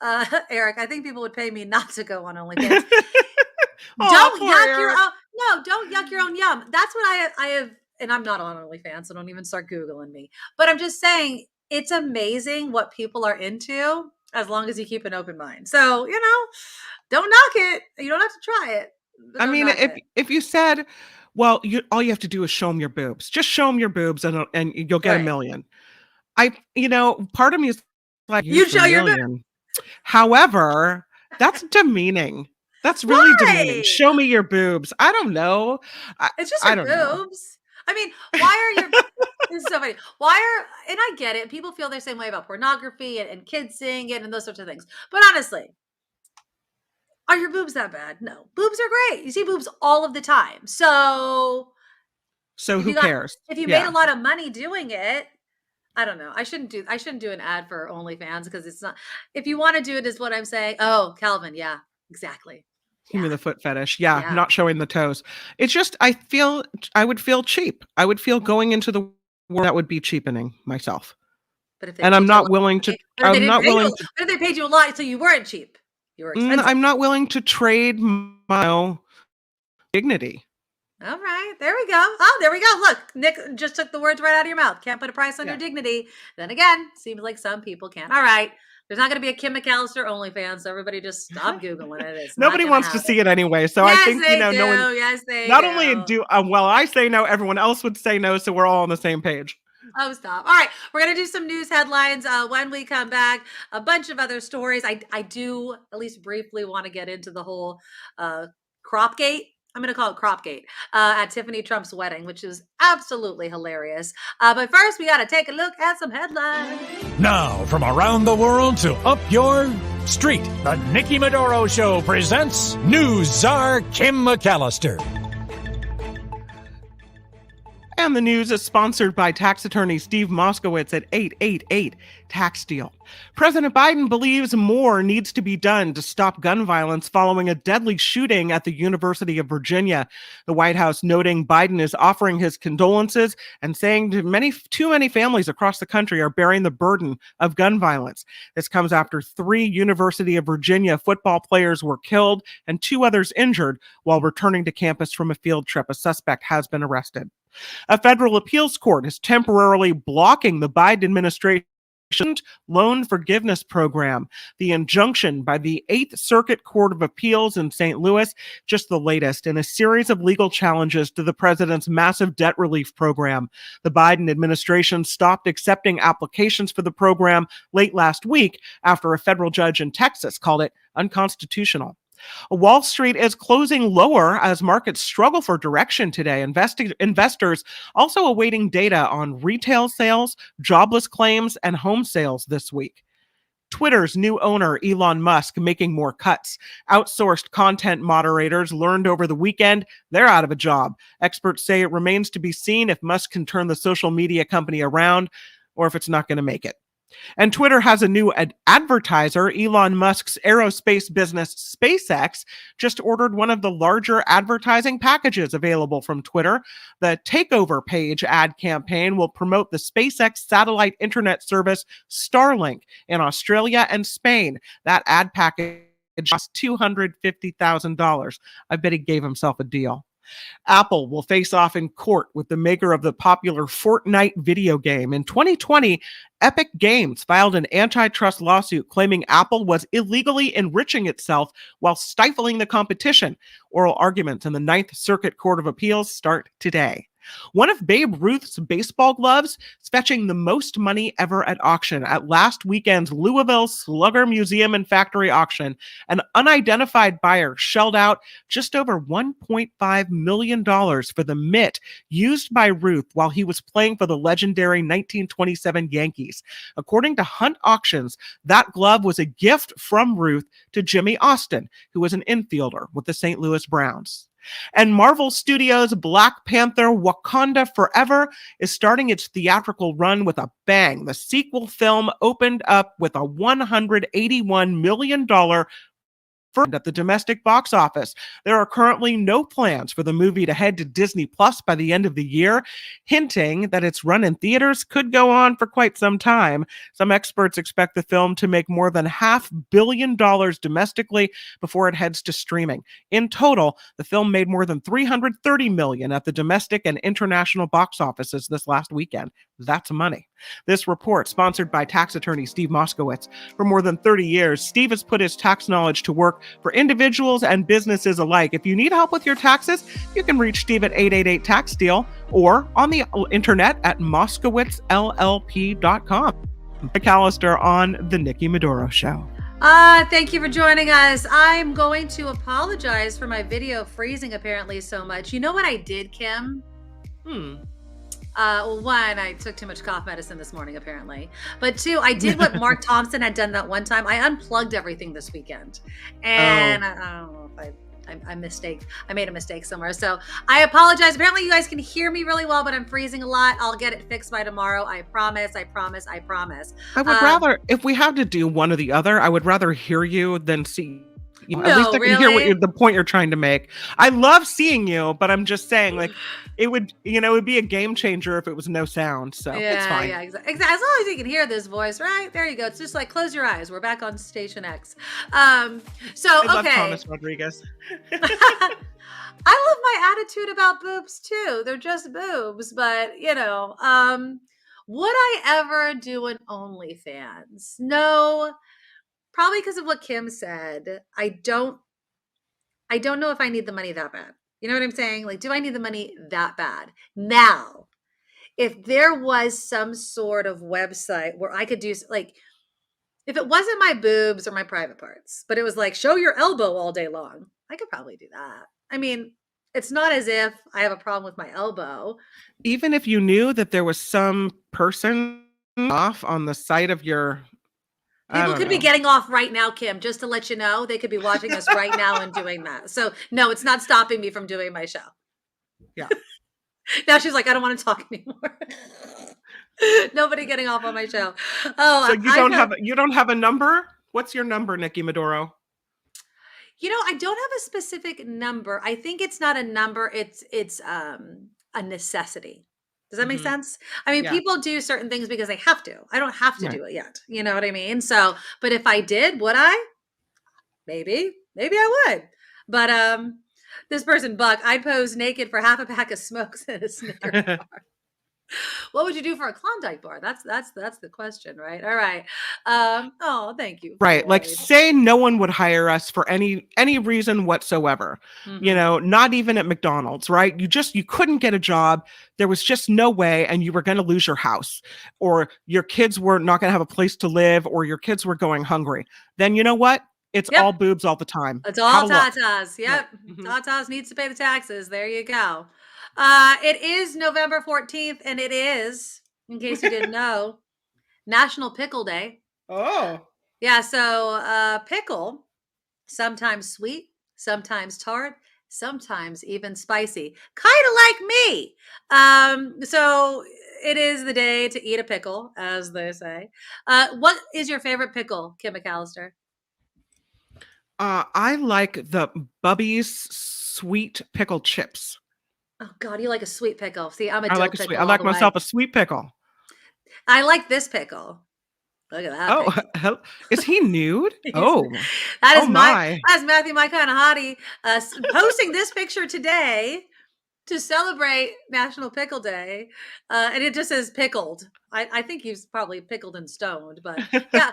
Eric, I think people would pay me not to go on OnlyFans. Don't yuck your own. No, don't yuck your own yum. That's what I have, and I'm not on OnlyFans, so don't even start Googling me. But I'm just saying, it's amazing what people are into as long as you keep an open mind. So, don't knock it. You don't have to try it.
I mean, if you said, well, all you have to do is show them your boobs. Just show them your boobs and you'll get $1 million. Part of me is like,
you show your boobs.
However, that's demeaning. That's really demeaning. Show me your boobs. I don't know.
It's just your boobs. Know. I mean, why are your this is so funny. And I get it. People feel the same way about pornography and kids seeing it and those sorts of things. But honestly, are your boobs that bad? No. Boobs are great. You see boobs all of the time. So
who cares?
If you made a lot of money doing it, I don't know. I shouldn't do an ad for OnlyFans because it's not. If you want to do it, is what I'm saying. Oh, Calvin, yeah, exactly.
You mean the foot fetish? Yeah, not showing the toes. It's just I would feel cheap. I would feel going into the world that would be cheapening myself.
But if
I'm not willing to. I'm not willing.
But if they paid you a lot, so you weren't cheap. You were expensive.
I'm not willing to trade my dignity.
All right, there we go. Oh, there we go. Look, Nick just took the words right out of your mouth. Can't put a price on your dignity. Then again, seems like some people can. All right. There's not going to be a Kim McAllister OnlyFans, so everybody just stop Googling it.
Nobody wants to see it anyway. So
yes,
I think,
they do.
no one.
Yes, they
not
do.
only do, I say no, everyone else would say no. So we're all on the same page.
Oh, stop. All right. We're going to do some news headlines when we come back. A bunch of other stories. I do at least briefly want to get into the whole Cropgate. I'm going to call it Cropgate at Tiffany Trump's wedding, which is absolutely hilarious. But first, we got to take a look at some headlines.
Now, from around the world to up your street, the Nikki Medoro Show presents News Czar Kim McAllister.
And the news is sponsored by tax attorney Steve Moskowitz at 888 Tax Deal. President Biden believes more needs to be done to stop gun violence following a deadly shooting at the University of Virginia. The White House noting Biden is offering his condolences and saying too many families across the country are bearing the burden of gun violence. This comes after 3 University of Virginia football players were killed and 2 others injured while returning to campus from a field trip. A suspect has been arrested. A federal appeals court is temporarily blocking the Biden administration's loan forgiveness program. The injunction by the 8th Circuit Court of Appeals in St. Louis, just the latest in a series of legal challenges to the president's massive debt relief program. The Biden administration stopped accepting applications for the program late last week after a federal judge in Texas called it unconstitutional. Wall Street is closing lower as markets struggle for direction today. Investors also awaiting data on retail sales, jobless claims, and home sales this week. Twitter's new owner, Elon Musk, making more cuts. Outsourced content moderators learned over the weekend they're out of a job. Experts say it remains to be seen if Musk can turn the social media company around or if it's not going to make it. And Twitter has a new advertiser. Elon Musk's aerospace business, SpaceX, just ordered one of the larger advertising packages available from Twitter. The Takeover Page ad campaign will promote the SpaceX satellite internet service Starlink in Australia and Spain. That ad package cost $250,000. I bet he gave himself a deal. Apple will face off in court with the maker of the popular Fortnite video game. In 2020, Epic Games filed an antitrust lawsuit claiming Apple was illegally enriching itself while stifling the competition. Oral arguments in the 9th Circuit Court of Appeals start today. One of Babe Ruth's baseball gloves is fetching the most money ever at auction. At last weekend's Louisville Slugger Museum and Factory auction, an unidentified buyer shelled out just over $1.5 million for the mitt used by Ruth while he was playing for the legendary 1927 Yankees. According to Hunt Auctions, that glove was a gift from Ruth to Jimmy Austin, who was an infielder with the St. Louis Browns. And Marvel Studios' Black Panther Wakanda Forever is starting its theatrical run with a bang. The sequel film opened up with a $181 million at the domestic box office. There are currently no plans for the movie to head to Disney Plus by the end of the year, hinting that its run in theaters could go on for quite some time. Some experts expect the film to make more than $500 million domestically before it heads to streaming. In total, the film made more than $330 million at the domestic and international box offices this last weekend. That's money. This report, sponsored by tax attorney Steve Moskowitz. For more than 30 years, Steve has put his tax knowledge to work for individuals and businesses alike. If you need help with your taxes, you can reach Steve at 888-TAX-DEAL or on the internet at moskowitzllp.com. McAllister on The Nikki Medoro Show.
Thank you for joining us. I'm going to apologize for my video freezing apparently so much. You know what I did, Kim? Well, one, I took too much cough medicine this morning, apparently. But two, I did what Mark Thompson had done that one time. I unplugged everything this weekend. And I don't know if I made a mistake somewhere. So I apologize. Apparently you guys can hear me really well, but I'm freezing a lot. I'll get it fixed by tomorrow. I promise. I would
rather, if we have to do one or the other, I would rather hear you than see you. At least I can hear what the point you're trying to make. I love seeing you, but I'm just saying, like, it would be a game changer if it was no sound. So it's fine.
Yeah, exactly. As long as you can hear this voice, right? There you go. It's just like close your eyes. We're back on Station X. I
love Thomas Rodriguez.
I love my attitude about boobs too. They're just boobs, but would I ever do an OnlyFans? No. Probably because of what Kim said. I don't know if I need the money that bad. You know what I'm saying? Like, do I need the money that bad? Now, if there was some sort of website where I could do, like, if it wasn't my boobs or my private parts, but it was like, show your elbow all day long, I could probably do that. I mean, it's not as if I have a problem with my elbow.
Even if you knew that there was some person off on the side of your...
People could be getting off right now, Kim, just to let you know. They could be watching us right now and doing that. So, no, it's not stopping me from doing my show.
Yeah.
Now she's like, I don't want to talk anymore. Nobody getting off on my show. Oh,
so you don't have a number? What's your number, Nikki Medoro?
I don't have a specific number. I think it's not a number. It's a necessity. Does that make sense? I mean, people do certain things because they have to. I don't have to do it yet. You know what I mean? So, but if I did, would I? Maybe I would. But this person, Buck, I'd pose naked for half a pack of smokes in a Snickers bar. What would you do for a Klondike bar? That's the question, right? All right. Thank you.
Right. Floyd. Like, say no one would hire us for any reason whatsoever. Not even at McDonald's, right? You couldn't get a job. There was just no way, and you were going to lose your house, or your kids were not going to have a place to live, or your kids were going hungry. Then you know what? It's all boobs all the time.
It's all tatas. Yep. Tatas needs to pay the taxes. There you go. It is November 14th, and it is, in case you didn't know, National Pickle Day.
Oh.
Yeah, so pickle, sometimes sweet, sometimes tart, sometimes even spicy. Kind of like me. So it is the day to eat a pickle, as they say. What is your favorite pickle, Kim McAllister?
I like the Bubby's sweet pickle chips.
Oh God, you like a sweet pickle. See, I'm a
dill
pickle.
I like myself a sweet pickle.
I like this pickle. Look at that.
Oh, is he nude?
That's Matthew, my kind of hottie, posting this picture today to celebrate National Pickle Day. And it just says pickled. I think he's probably pickled and stoned, but yeah,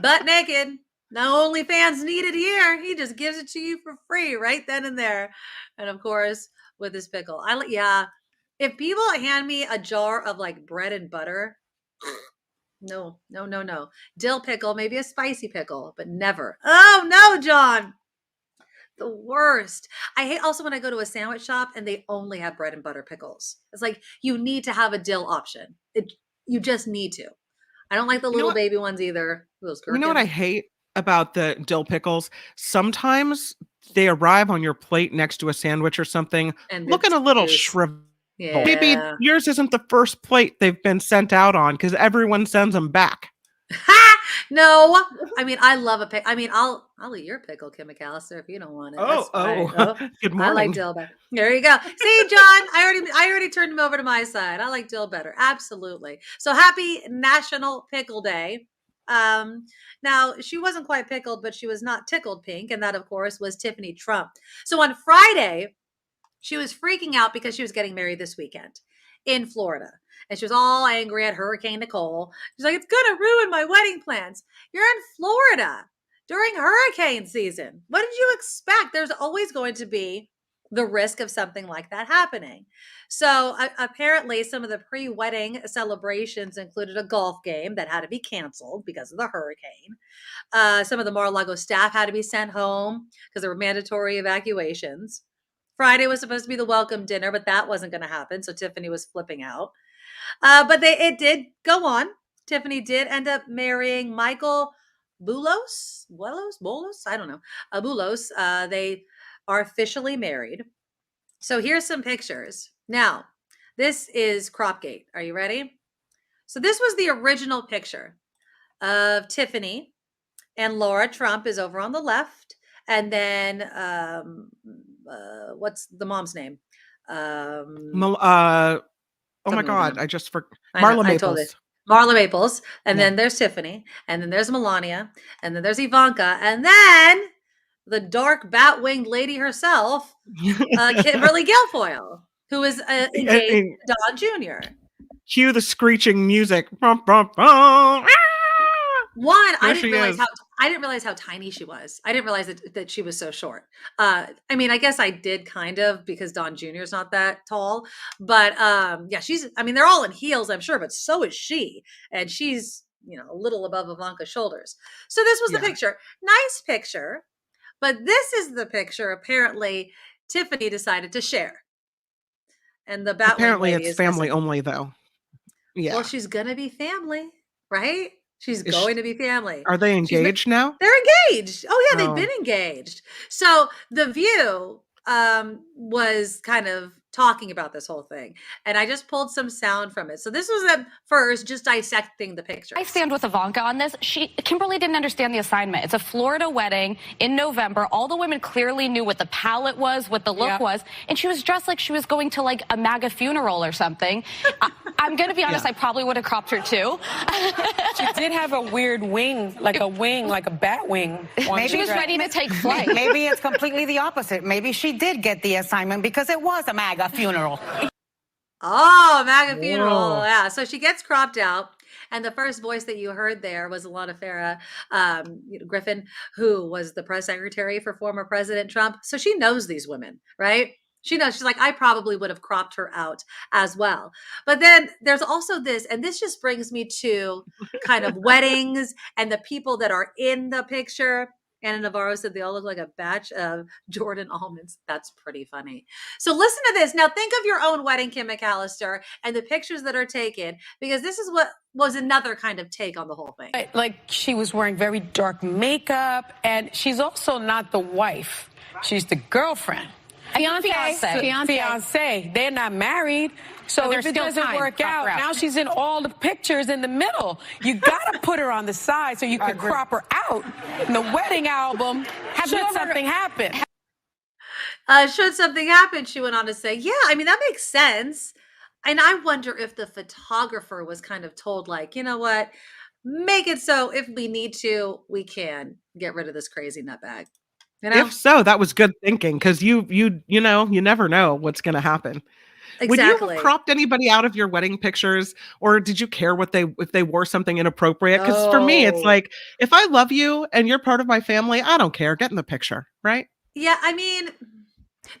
butt naked. No OnlyFans needed here. He just gives it to you for free right then and there. And of course, with this pickle. If people hand me a jar of like bread and butter, no. Dill pickle, maybe a spicy pickle, but never. Oh no, John. The worst. I hate also when I go to a sandwich shop and they only have bread and butter pickles. It's like you need to have a dill option. You just need to. I don't like the little baby ones either. Those gherkins.
You know what I hate about the dill pickles? Sometimes they arrive on your plate next to a sandwich or something,
and
looking a little shriveled.
Yeah.
Maybe yours isn't the first plate they've been sent out on because everyone sends them back.
No, I mean I love a pickle. I mean I'll eat your pickle, Kim McAllister, if you don't want it.
Oh. Good morning.
I like dill better. There you go. See, John, I already turned him over to my side. I like dill better. Absolutely. So happy National Pickle Day. Now she wasn't quite pickled, but she was not tickled pink, and that of course was Tiffany Trump. So on Friday, she was freaking out because she was getting married this weekend in Florida. And she was all angry at Hurricane Nicole. She's like, it's going to ruin my wedding plans. You're in Florida during hurricane season. What did you expect? There's always going to be the risk of something like that happening. So apparently some of the pre-wedding celebrations included a golf game that had to be canceled because of the hurricane. Some of the Mar-a-Lago staff had to be sent home because there were mandatory evacuations. Friday was supposed to be the welcome dinner, but that wasn't going to happen. So Tiffany was flipping out. But it did go on. Tiffany did end up marrying Michael Boulos. I don't know. Boulos. They are officially married. So here's some pictures. Now, this is Cropgate. Are you ready? So this was the original picture of Tiffany, and Laura Trump is over on the left. And then, what's the mom's name?
Oh my God, I just forgot.
Marla Maples. Marla Maples. And then there's Tiffany. And then there's Melania. And then there's Ivanka. And then the dark bat-winged lady herself, Kimberly Guilfoyle, who is engaged to Don Jr.
Cue the screeching music.
One, I didn't realize how tiny she was. I didn't realize that she was so short. I mean, I guess I did kind of because Don Jr. is not that tall, but yeah, they're all in heels, I'm sure, but so is she, and she's a little above Ivanka's shoulders. So this was the picture. Nice picture, but this is the picture apparently Tiffany decided to share, and the Batwing
apparently
lady
it's family only though. Yeah.
Well, she's gonna be family, right? She's going to be family.
Are they engaged now?
They're engaged. Oh, yeah, they've been engaged. So The View was kind of talking about this whole thing. And I just pulled some sound from it. So this was them first just dissecting the picture.
I stand with Ivanka on this. Kimberly didn't understand the assignment. It's a Florida wedding in November. All the women clearly knew what the palette was, what the look was. And she was dressed like she was going to like a MAGA funeral or something. I'm going to be honest, I probably would have cropped her too.
She did have a weird wing, like a bat wing.
Maybe she was ready to take flight.
Maybe it's completely the opposite. Maybe she did get the assignment because it was a MAGA funeral.
Oh, MAGA funeral. Whoa. Yeah. So she gets cropped out. And the first voice that you heard there was Ilana Farah Griffin, who was the press secretary for former President Trump. So she knows these women, right? She knows. She's like, I probably would have cropped her out as well. But then there's also this, and this just brings me to kind of weddings and the people that are in the picture. Anna Navarro said they all look like a batch of Jordan almonds. That's pretty funny. So listen to this. Now think of your own wedding, Kim McAllister, and the pictures that are taken, because this is what was another kind of take on the whole thing.
Like she was wearing very dark makeup, and she's also not the wife. She's the girlfriend. Fiance. They're not married. So if it doesn't work out, now she's in all the pictures in the middle. You got to put her on the side so you can crop her out in the wedding album. Should something happen?
Should something happen, she went on to say, yeah, I mean, that makes sense. And I wonder if the photographer was kind of told, like, you know what, make it so if we need to, we can get rid of this crazy nutbag. You know?
If so, that was good thinking, because you never know what's going to happen.
Exactly.
Would you have cropped anybody out of your wedding pictures, or did you care if they wore something inappropriate? Because for me, it's like, if I love you and you're part of my family, I don't care. Get in the picture, right?
Yeah, I mean,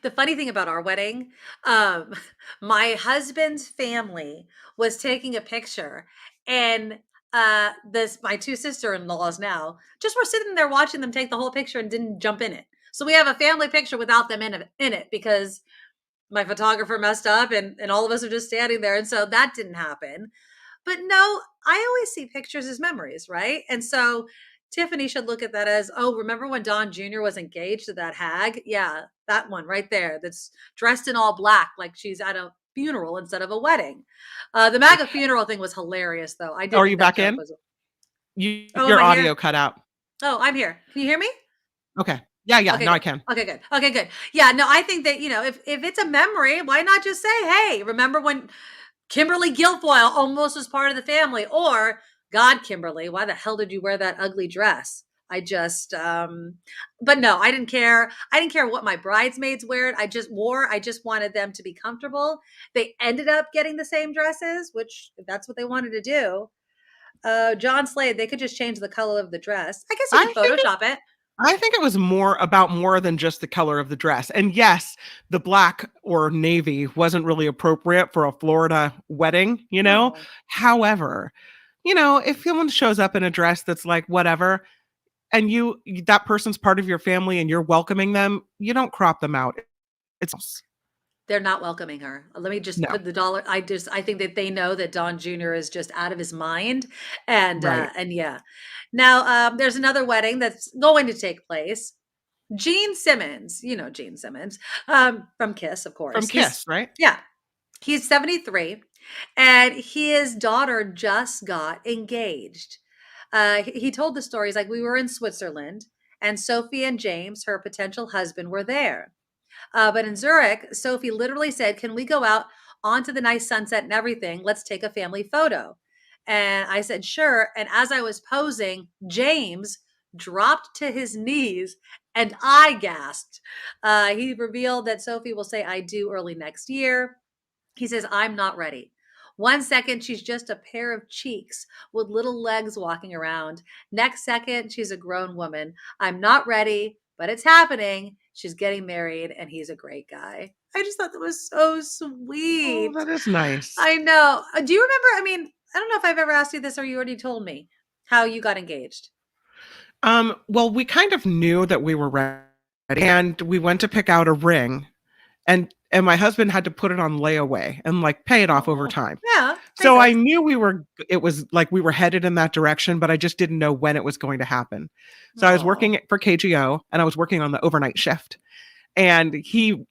The funny thing about our wedding, my husband's family was taking a picture, and my two sister-in-laws now just were sitting there watching them take the whole picture and didn't jump in it. So we have a family picture without them in it because my photographer messed up, and all of us are just standing there, and so that didn't happen. But no, I always see pictures as memories, right? And so Tiffany should look at that as, oh, remember when Don Jr. was engaged to that hag? Yeah, that one right there that's dressed in all black like she's at a funeral instead of a wedding. The MAGA funeral thing was hilarious, though. I did.
Are you back in? Your
am I
audio
here?
cut out.
Oh, I'm here. Can you hear me?
Okay. Yeah.
Okay,
No, I
good.
can.
Okay, good. Okay, good. Yeah, no, I think that, if it's a memory, why not just say, hey, remember when Kimberly Guilfoyle almost was part of the family? Or, God, Kimberly, why the hell did you wear that ugly dress? I just, but no, I didn't care. I didn't care what my bridesmaids wore. I just wanted them to be comfortable. They ended up getting the same dresses, which if that's what they wanted to do. John Slade, they could just change the color of the dress. I guess you could Photoshop it.
I think it was more than just the color of the dress. And yes, the black or navy wasn't really appropriate for a Florida wedding,
No.
However, if someone shows up in a dress that's like whatever, and that person's part of your family and you're welcoming them, you don't crop them out.
They're not welcoming her. Let me just put the dollar. I think that they know that Don Jr. is just out of his mind. And,
Right.
and yeah. Now, there's another wedding that's going to take place. Gene Simmons, Gene Simmons, from Kiss, of course.
From Kiss, right?
Yeah. He's 73 and his daughter just got engaged. He told the story. He's like, we were in Switzerland and Sophie and James, her potential husband, were there. But in Zurich, Sophie literally said, can we go out onto the nice sunset and everything? Let's take a family photo. And I said, sure. And as I was posing, James dropped to his knees and I gasped. He revealed that Sophie will say, I do early next year. He says, I'm not ready. 1 second, she's just a pair of cheeks with little legs walking around. Next second, she's a grown woman. I'm not ready, but it's happening. She's getting married and he's a great guy. I just thought that was so sweet.
Oh, that is nice.
I know. Do you remember? I mean, I don't know if I've ever asked you this or you already told me how you got engaged.
Well, we kind of knew that we were ready and we went to pick out a ring and my husband had to put it on layaway and like pay it off over time.
Yeah.
So I knew it was like we were headed in that direction, but I just didn't know when it was going to happen. So I was working for KGO and I was working on the overnight shift. And he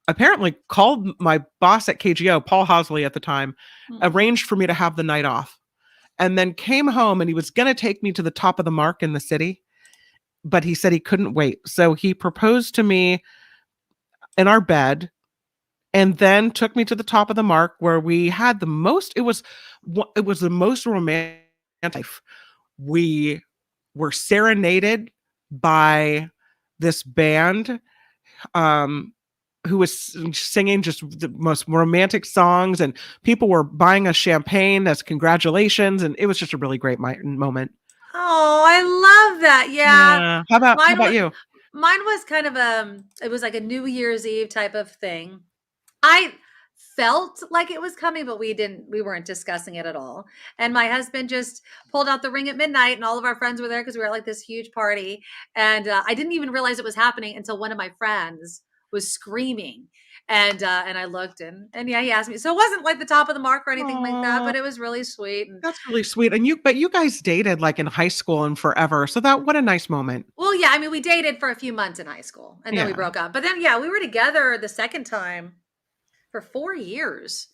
apparently called my boss at KGO, Paul Hosley at the time, arranged for me to have the night off. And then came home and he was going to take me to the top of the mark in the city, but he said he couldn't wait. So he proposed to me in our bed and then took me to the top of the mark where we had the most, it was the most romantic life. We were serenaded by this band who was singing just the most romantic songs and people were buying us champagne as congratulations. And it was just a really great moment.
Oh, I love that. Yeah.
How about you?
Mine was kind of it was like a New Year's Eve type of thing. I felt like it was coming, but we weren't discussing it at all. And my husband just pulled out the ring at midnight and all of our friends were there because we were at like this huge party. And I didn't even realize it was happening until one of my friends was screaming. And I looked and yeah, he asked me. So it wasn't like the top of the mark or anything like that, but it was really sweet. And
that's really sweet. And you guys dated like in high school and forever. So what a nice moment.
Well, yeah, I mean, we dated for a few months in high school and then we broke up. But then, yeah, we were together the second time for 4 years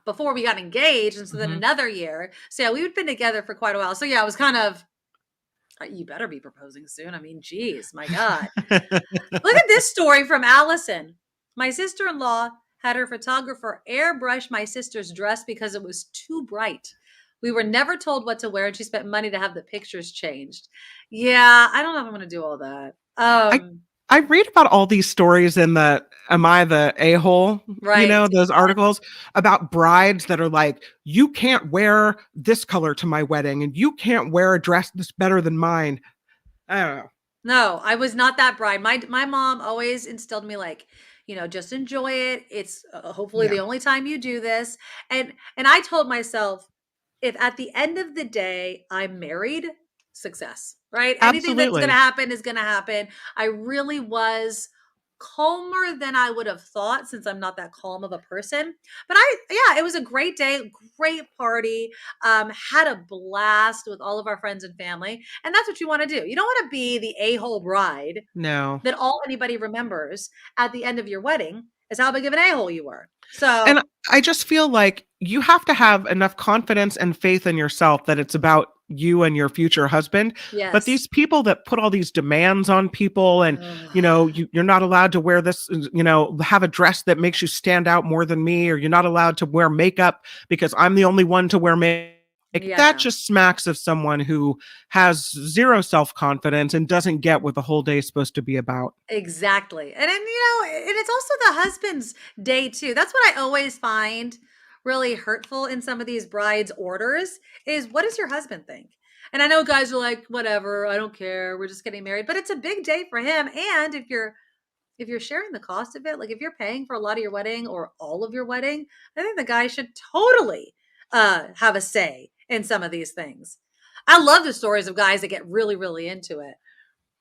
before we got engaged. And so then another year. So yeah, we've been together for quite a while. So yeah, it was kind of, you better be proposing soon. I mean, geez, my God. Look at this story from Allison. My sister-in-law had her photographer airbrush my sister's dress because it was too bright. We were never told what to wear and she spent money to have the pictures changed. Yeah, I don't know if I'm going to do all that.
I read about all these stories in the Am I the A-hole?
Right.
Those articles about brides that are like, you can't wear this color to my wedding and you can't wear a dress that's better than mine. I don't know.
No, I was not that bride. My mom always instilled me like, just enjoy it. It's hopefully the only time you do this. And I told myself, if at the end of the day I'm married, success, right? Anything that's going to happen is going to happen. I really was calmer than I would have thought, since I'm not that calm of a person. But it was a great day, great party. Had a blast with all of our friends and family. And that's what you want to do. You don't want to be the a-hole bride that all anybody remembers at the end of your wedding is how big of an a-hole you were. So,
and I just feel like you have to have enough confidence and faith in yourself that it's about you and your future husband.
yes.
But these people that put all these demands on people, and you're not allowed to wear this, have a dress that makes you stand out more than me, or you're not allowed to wear makeup because I'm the only one to wear makeup. That just smacks of someone who has zero self-confidence and doesn't get what the whole day is supposed to be about.
Exactly. And and it's also the husband's day too. That's what I always find really hurtful in some of these brides' orders is, what does your husband think? And I know guys are like, whatever, I don't care, we're just getting married, but it's a big day for him. And if you're sharing the cost of it, like if you're paying for a lot of your wedding or all of your wedding, I think the guy should totally have a say in some of these things. I love the stories of guys that get really, really into it.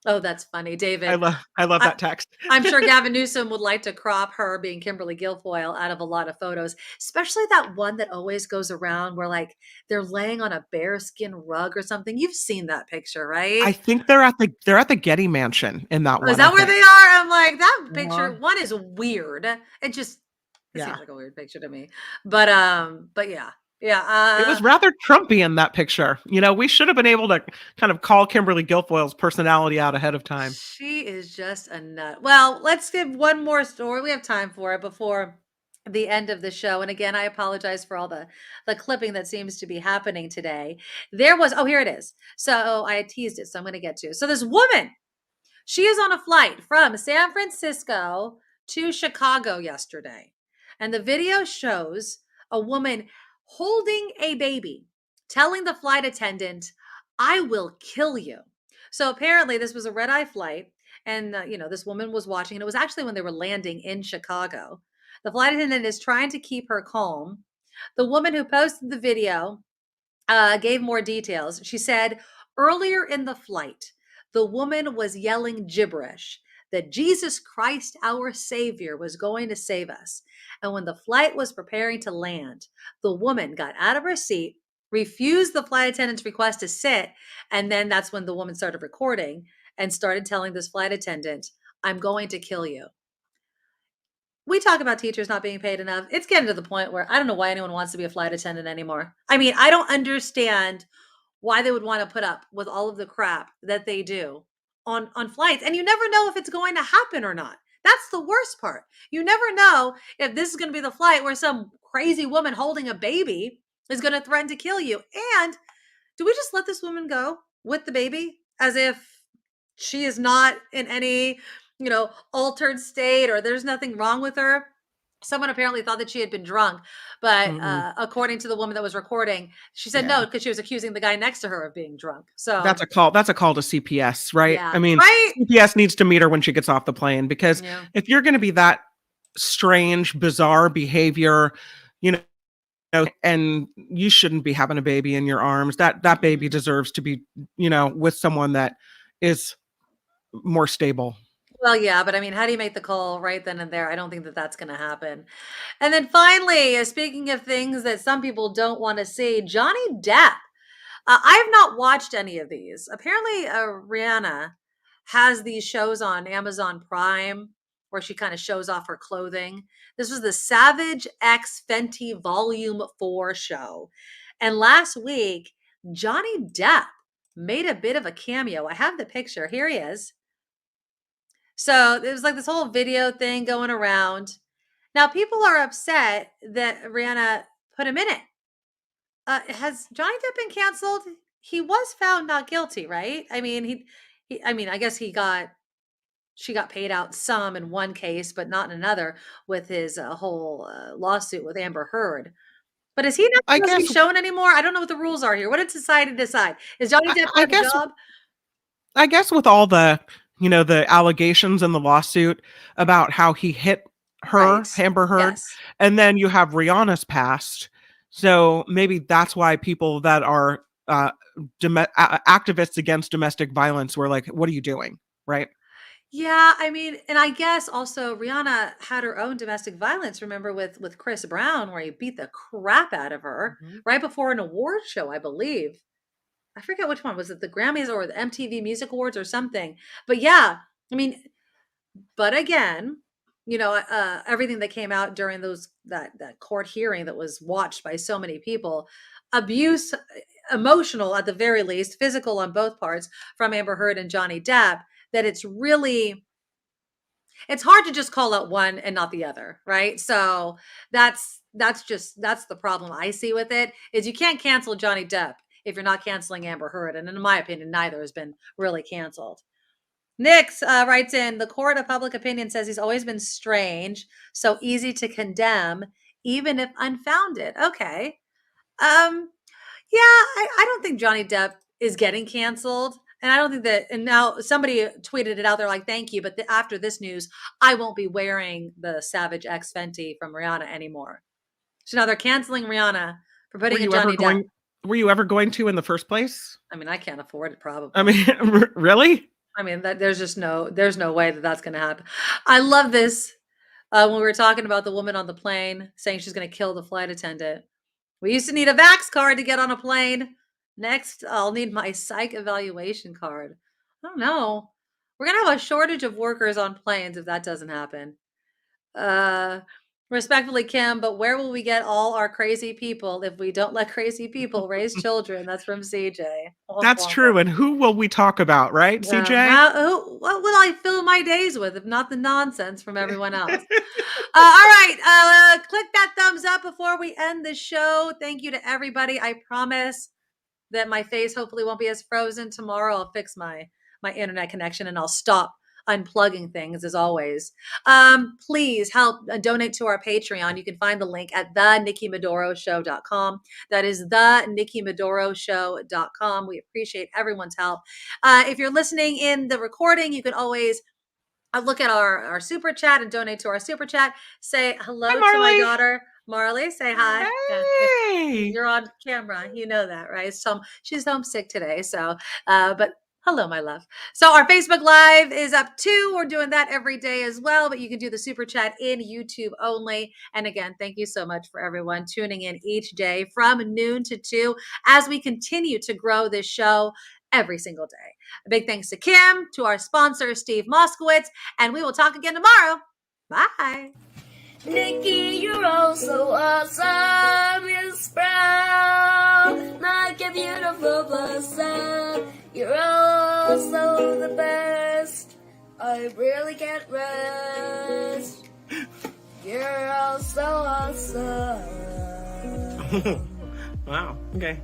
Oh, that's funny, David.
I love that text.
I'm sure Gavin Newsom would like to crop her being Kimberly Guilfoyle out of a lot of photos, especially that one that always goes around where like they're laying on a bearskin rug or something. You've seen that picture, right?
I think they're at the Getty Mansion in that one.
Is that where they are? I'm like, that picture one is weird. It just seems like a weird picture to me. But yeah. Yeah.
It was rather Trumpy in that picture. We should have been able to kind of call Kimberly Guilfoyle's personality out ahead of time.
She is just a nut. Well, let's give one more story. We have time for it before the end of the show. And again, I apologize for all the clipping that seems to be happening today. There was, here it is. So I teased it, so I'm going to get to. So this woman, she is on a flight from San Francisco to Chicago yesterday. And the video shows a woman holding a baby, telling the flight attendant, "I will kill you." So apparently this was a red-eye flight, and this woman was watching, and it was actually when they were landing in Chicago. The flight attendant is trying to keep her calm. The woman who posted the video gave more details. She said, earlier in the flight, the woman was yelling gibberish that Jesus Christ, our Savior, was going to save us. And when the flight was preparing to land, the woman got out of her seat, refused the flight attendant's request to sit, and then that's when the woman started recording and started telling this flight attendant, "I'm going to kill you." We talk about teachers not being paid enough. It's getting to the point where I don't know why anyone wants to be a flight attendant anymore. I mean, I don't understand why they would want to put up with all of the crap that they do on flights. And you never know if it's going to happen or not. That's the worst part. You never know if this is going to be the flight where some crazy woman holding a baby is going to threaten to kill you. And do we just let this woman go with the baby as if she is not in any, altered state, or there's nothing wrong with her? Someone apparently thought that she had been drunk, but according to the woman that was recording, she said no, because she was accusing the guy next to her of being drunk. So
that's a call to CPS, right?
Yeah.
I mean,
right?
CPS needs to meet her when she gets off the plane, because if you're going to be that strange, bizarre behavior, and you shouldn't be having a baby in your arms. That baby deserves to be, with someone that is more stable.
Well, yeah, but I mean, how do you make the call right then and there? I don't think that that's going to happen. And then finally, speaking of things that some people don't want to see, Johnny Depp. I have not watched any of these. Apparently, Rihanna has these shows on Amazon Prime where she kind of shows off her clothing. This was the Savage X Fenty Volume 4 show. And last week, Johnny Depp made a bit of a cameo. I have the picture. Here he is. So there was like this whole video thing going around. Now people are upset that Rihanna put him in it. Has Johnny Depp been canceled? He was found not guilty, right? I mean, I guess she got paid out some in one case, but not in another with his whole lawsuit with Amber Heard. But is he not supposed to be shown anymore? I don't know what the rules are here. What did society decide? Is Johnny Depp on the job?
I guess with all the, the allegations in the lawsuit about how he hit Amber Heard, and then you have Rihanna's past. So maybe that's why people that are activists against domestic violence were like, what are you doing? Right.
Yeah, I mean, and I guess also Rihanna had her own domestic violence, remember, with Chris Brown, where he beat the crap out of her right before an award show, I believe. I forget which one. Was it the Grammys or the MTV Music Awards or something? But yeah, I mean, but again, you know, everything that came out during that court hearing that was watched by so many people, abuse, emotional at the very least, physical on both parts from Amber Heard and Johnny Depp, that it's hard to just call out one and not the other, right? So that's the problem I see with it, is you can't cancel Johnny Depp if you're not canceling Amber Heard, and in my opinion, neither has been really canceled. Nix writes in, the court of public opinion says he's always been strange, so easy to condemn, even if unfounded. Okay. Yeah, I don't think Johnny Depp is getting canceled. And I don't think that, and now somebody tweeted it out there like, thank you, but after this news, I won't be wearing the Savage X Fenty from Rihanna anymore. So now they're canceling Rihanna for putting a Johnny Depp.
Were you ever going to in the first place?
I mean, I can't afford it, probably.
I mean, really?
I mean, there's no way that that's going to happen. I love this. When we were talking about the woman on the plane saying she's going to kill the flight attendant. We used to need a Vax card to get on a plane. Next, I'll need my psych evaluation card. I don't know. We're going to have a shortage of workers on planes if that doesn't happen. Respectfully, Kim, but where will we get all our crazy people if we don't let crazy people raise children? That's from CJ.
That's true. And who will we talk about, right, CJ?
What will I fill my days with if not the nonsense from everyone else? All right. Click that thumbs up before we end the show. Thank you to everybody. I promise that my face hopefully won't be as frozen tomorrow. I'll fix my internet connection and I'll stop unplugging things as always. Please help donate to our Patreon. You can find the link at thenikkimedoroshow.com. That is thenikkimedoroshow.com. We appreciate everyone's help. If you're listening in the recording, you can always look at our super chat and donate to our super chat. Say hello to my daughter, Marley. Say hi.
Hey.
You're on camera. You know that, right? So she's homesick today. So, but hello, my love. So our Facebook Live is up too. We're doing that every day as well, but you can do the super chat in YouTube only. And again, thank you so much for everyone tuning in each day from noon to 2 as we continue to grow this show every single day. A big thanks to Kim, to our sponsor, Steve Moskowitz, and we will talk again tomorrow. Bye.
Nikki, you're all so awesome. Miss Brown, like a beautiful blossom. You're also the best. I really can't rest. You're all so awesome.
Wow. Okay.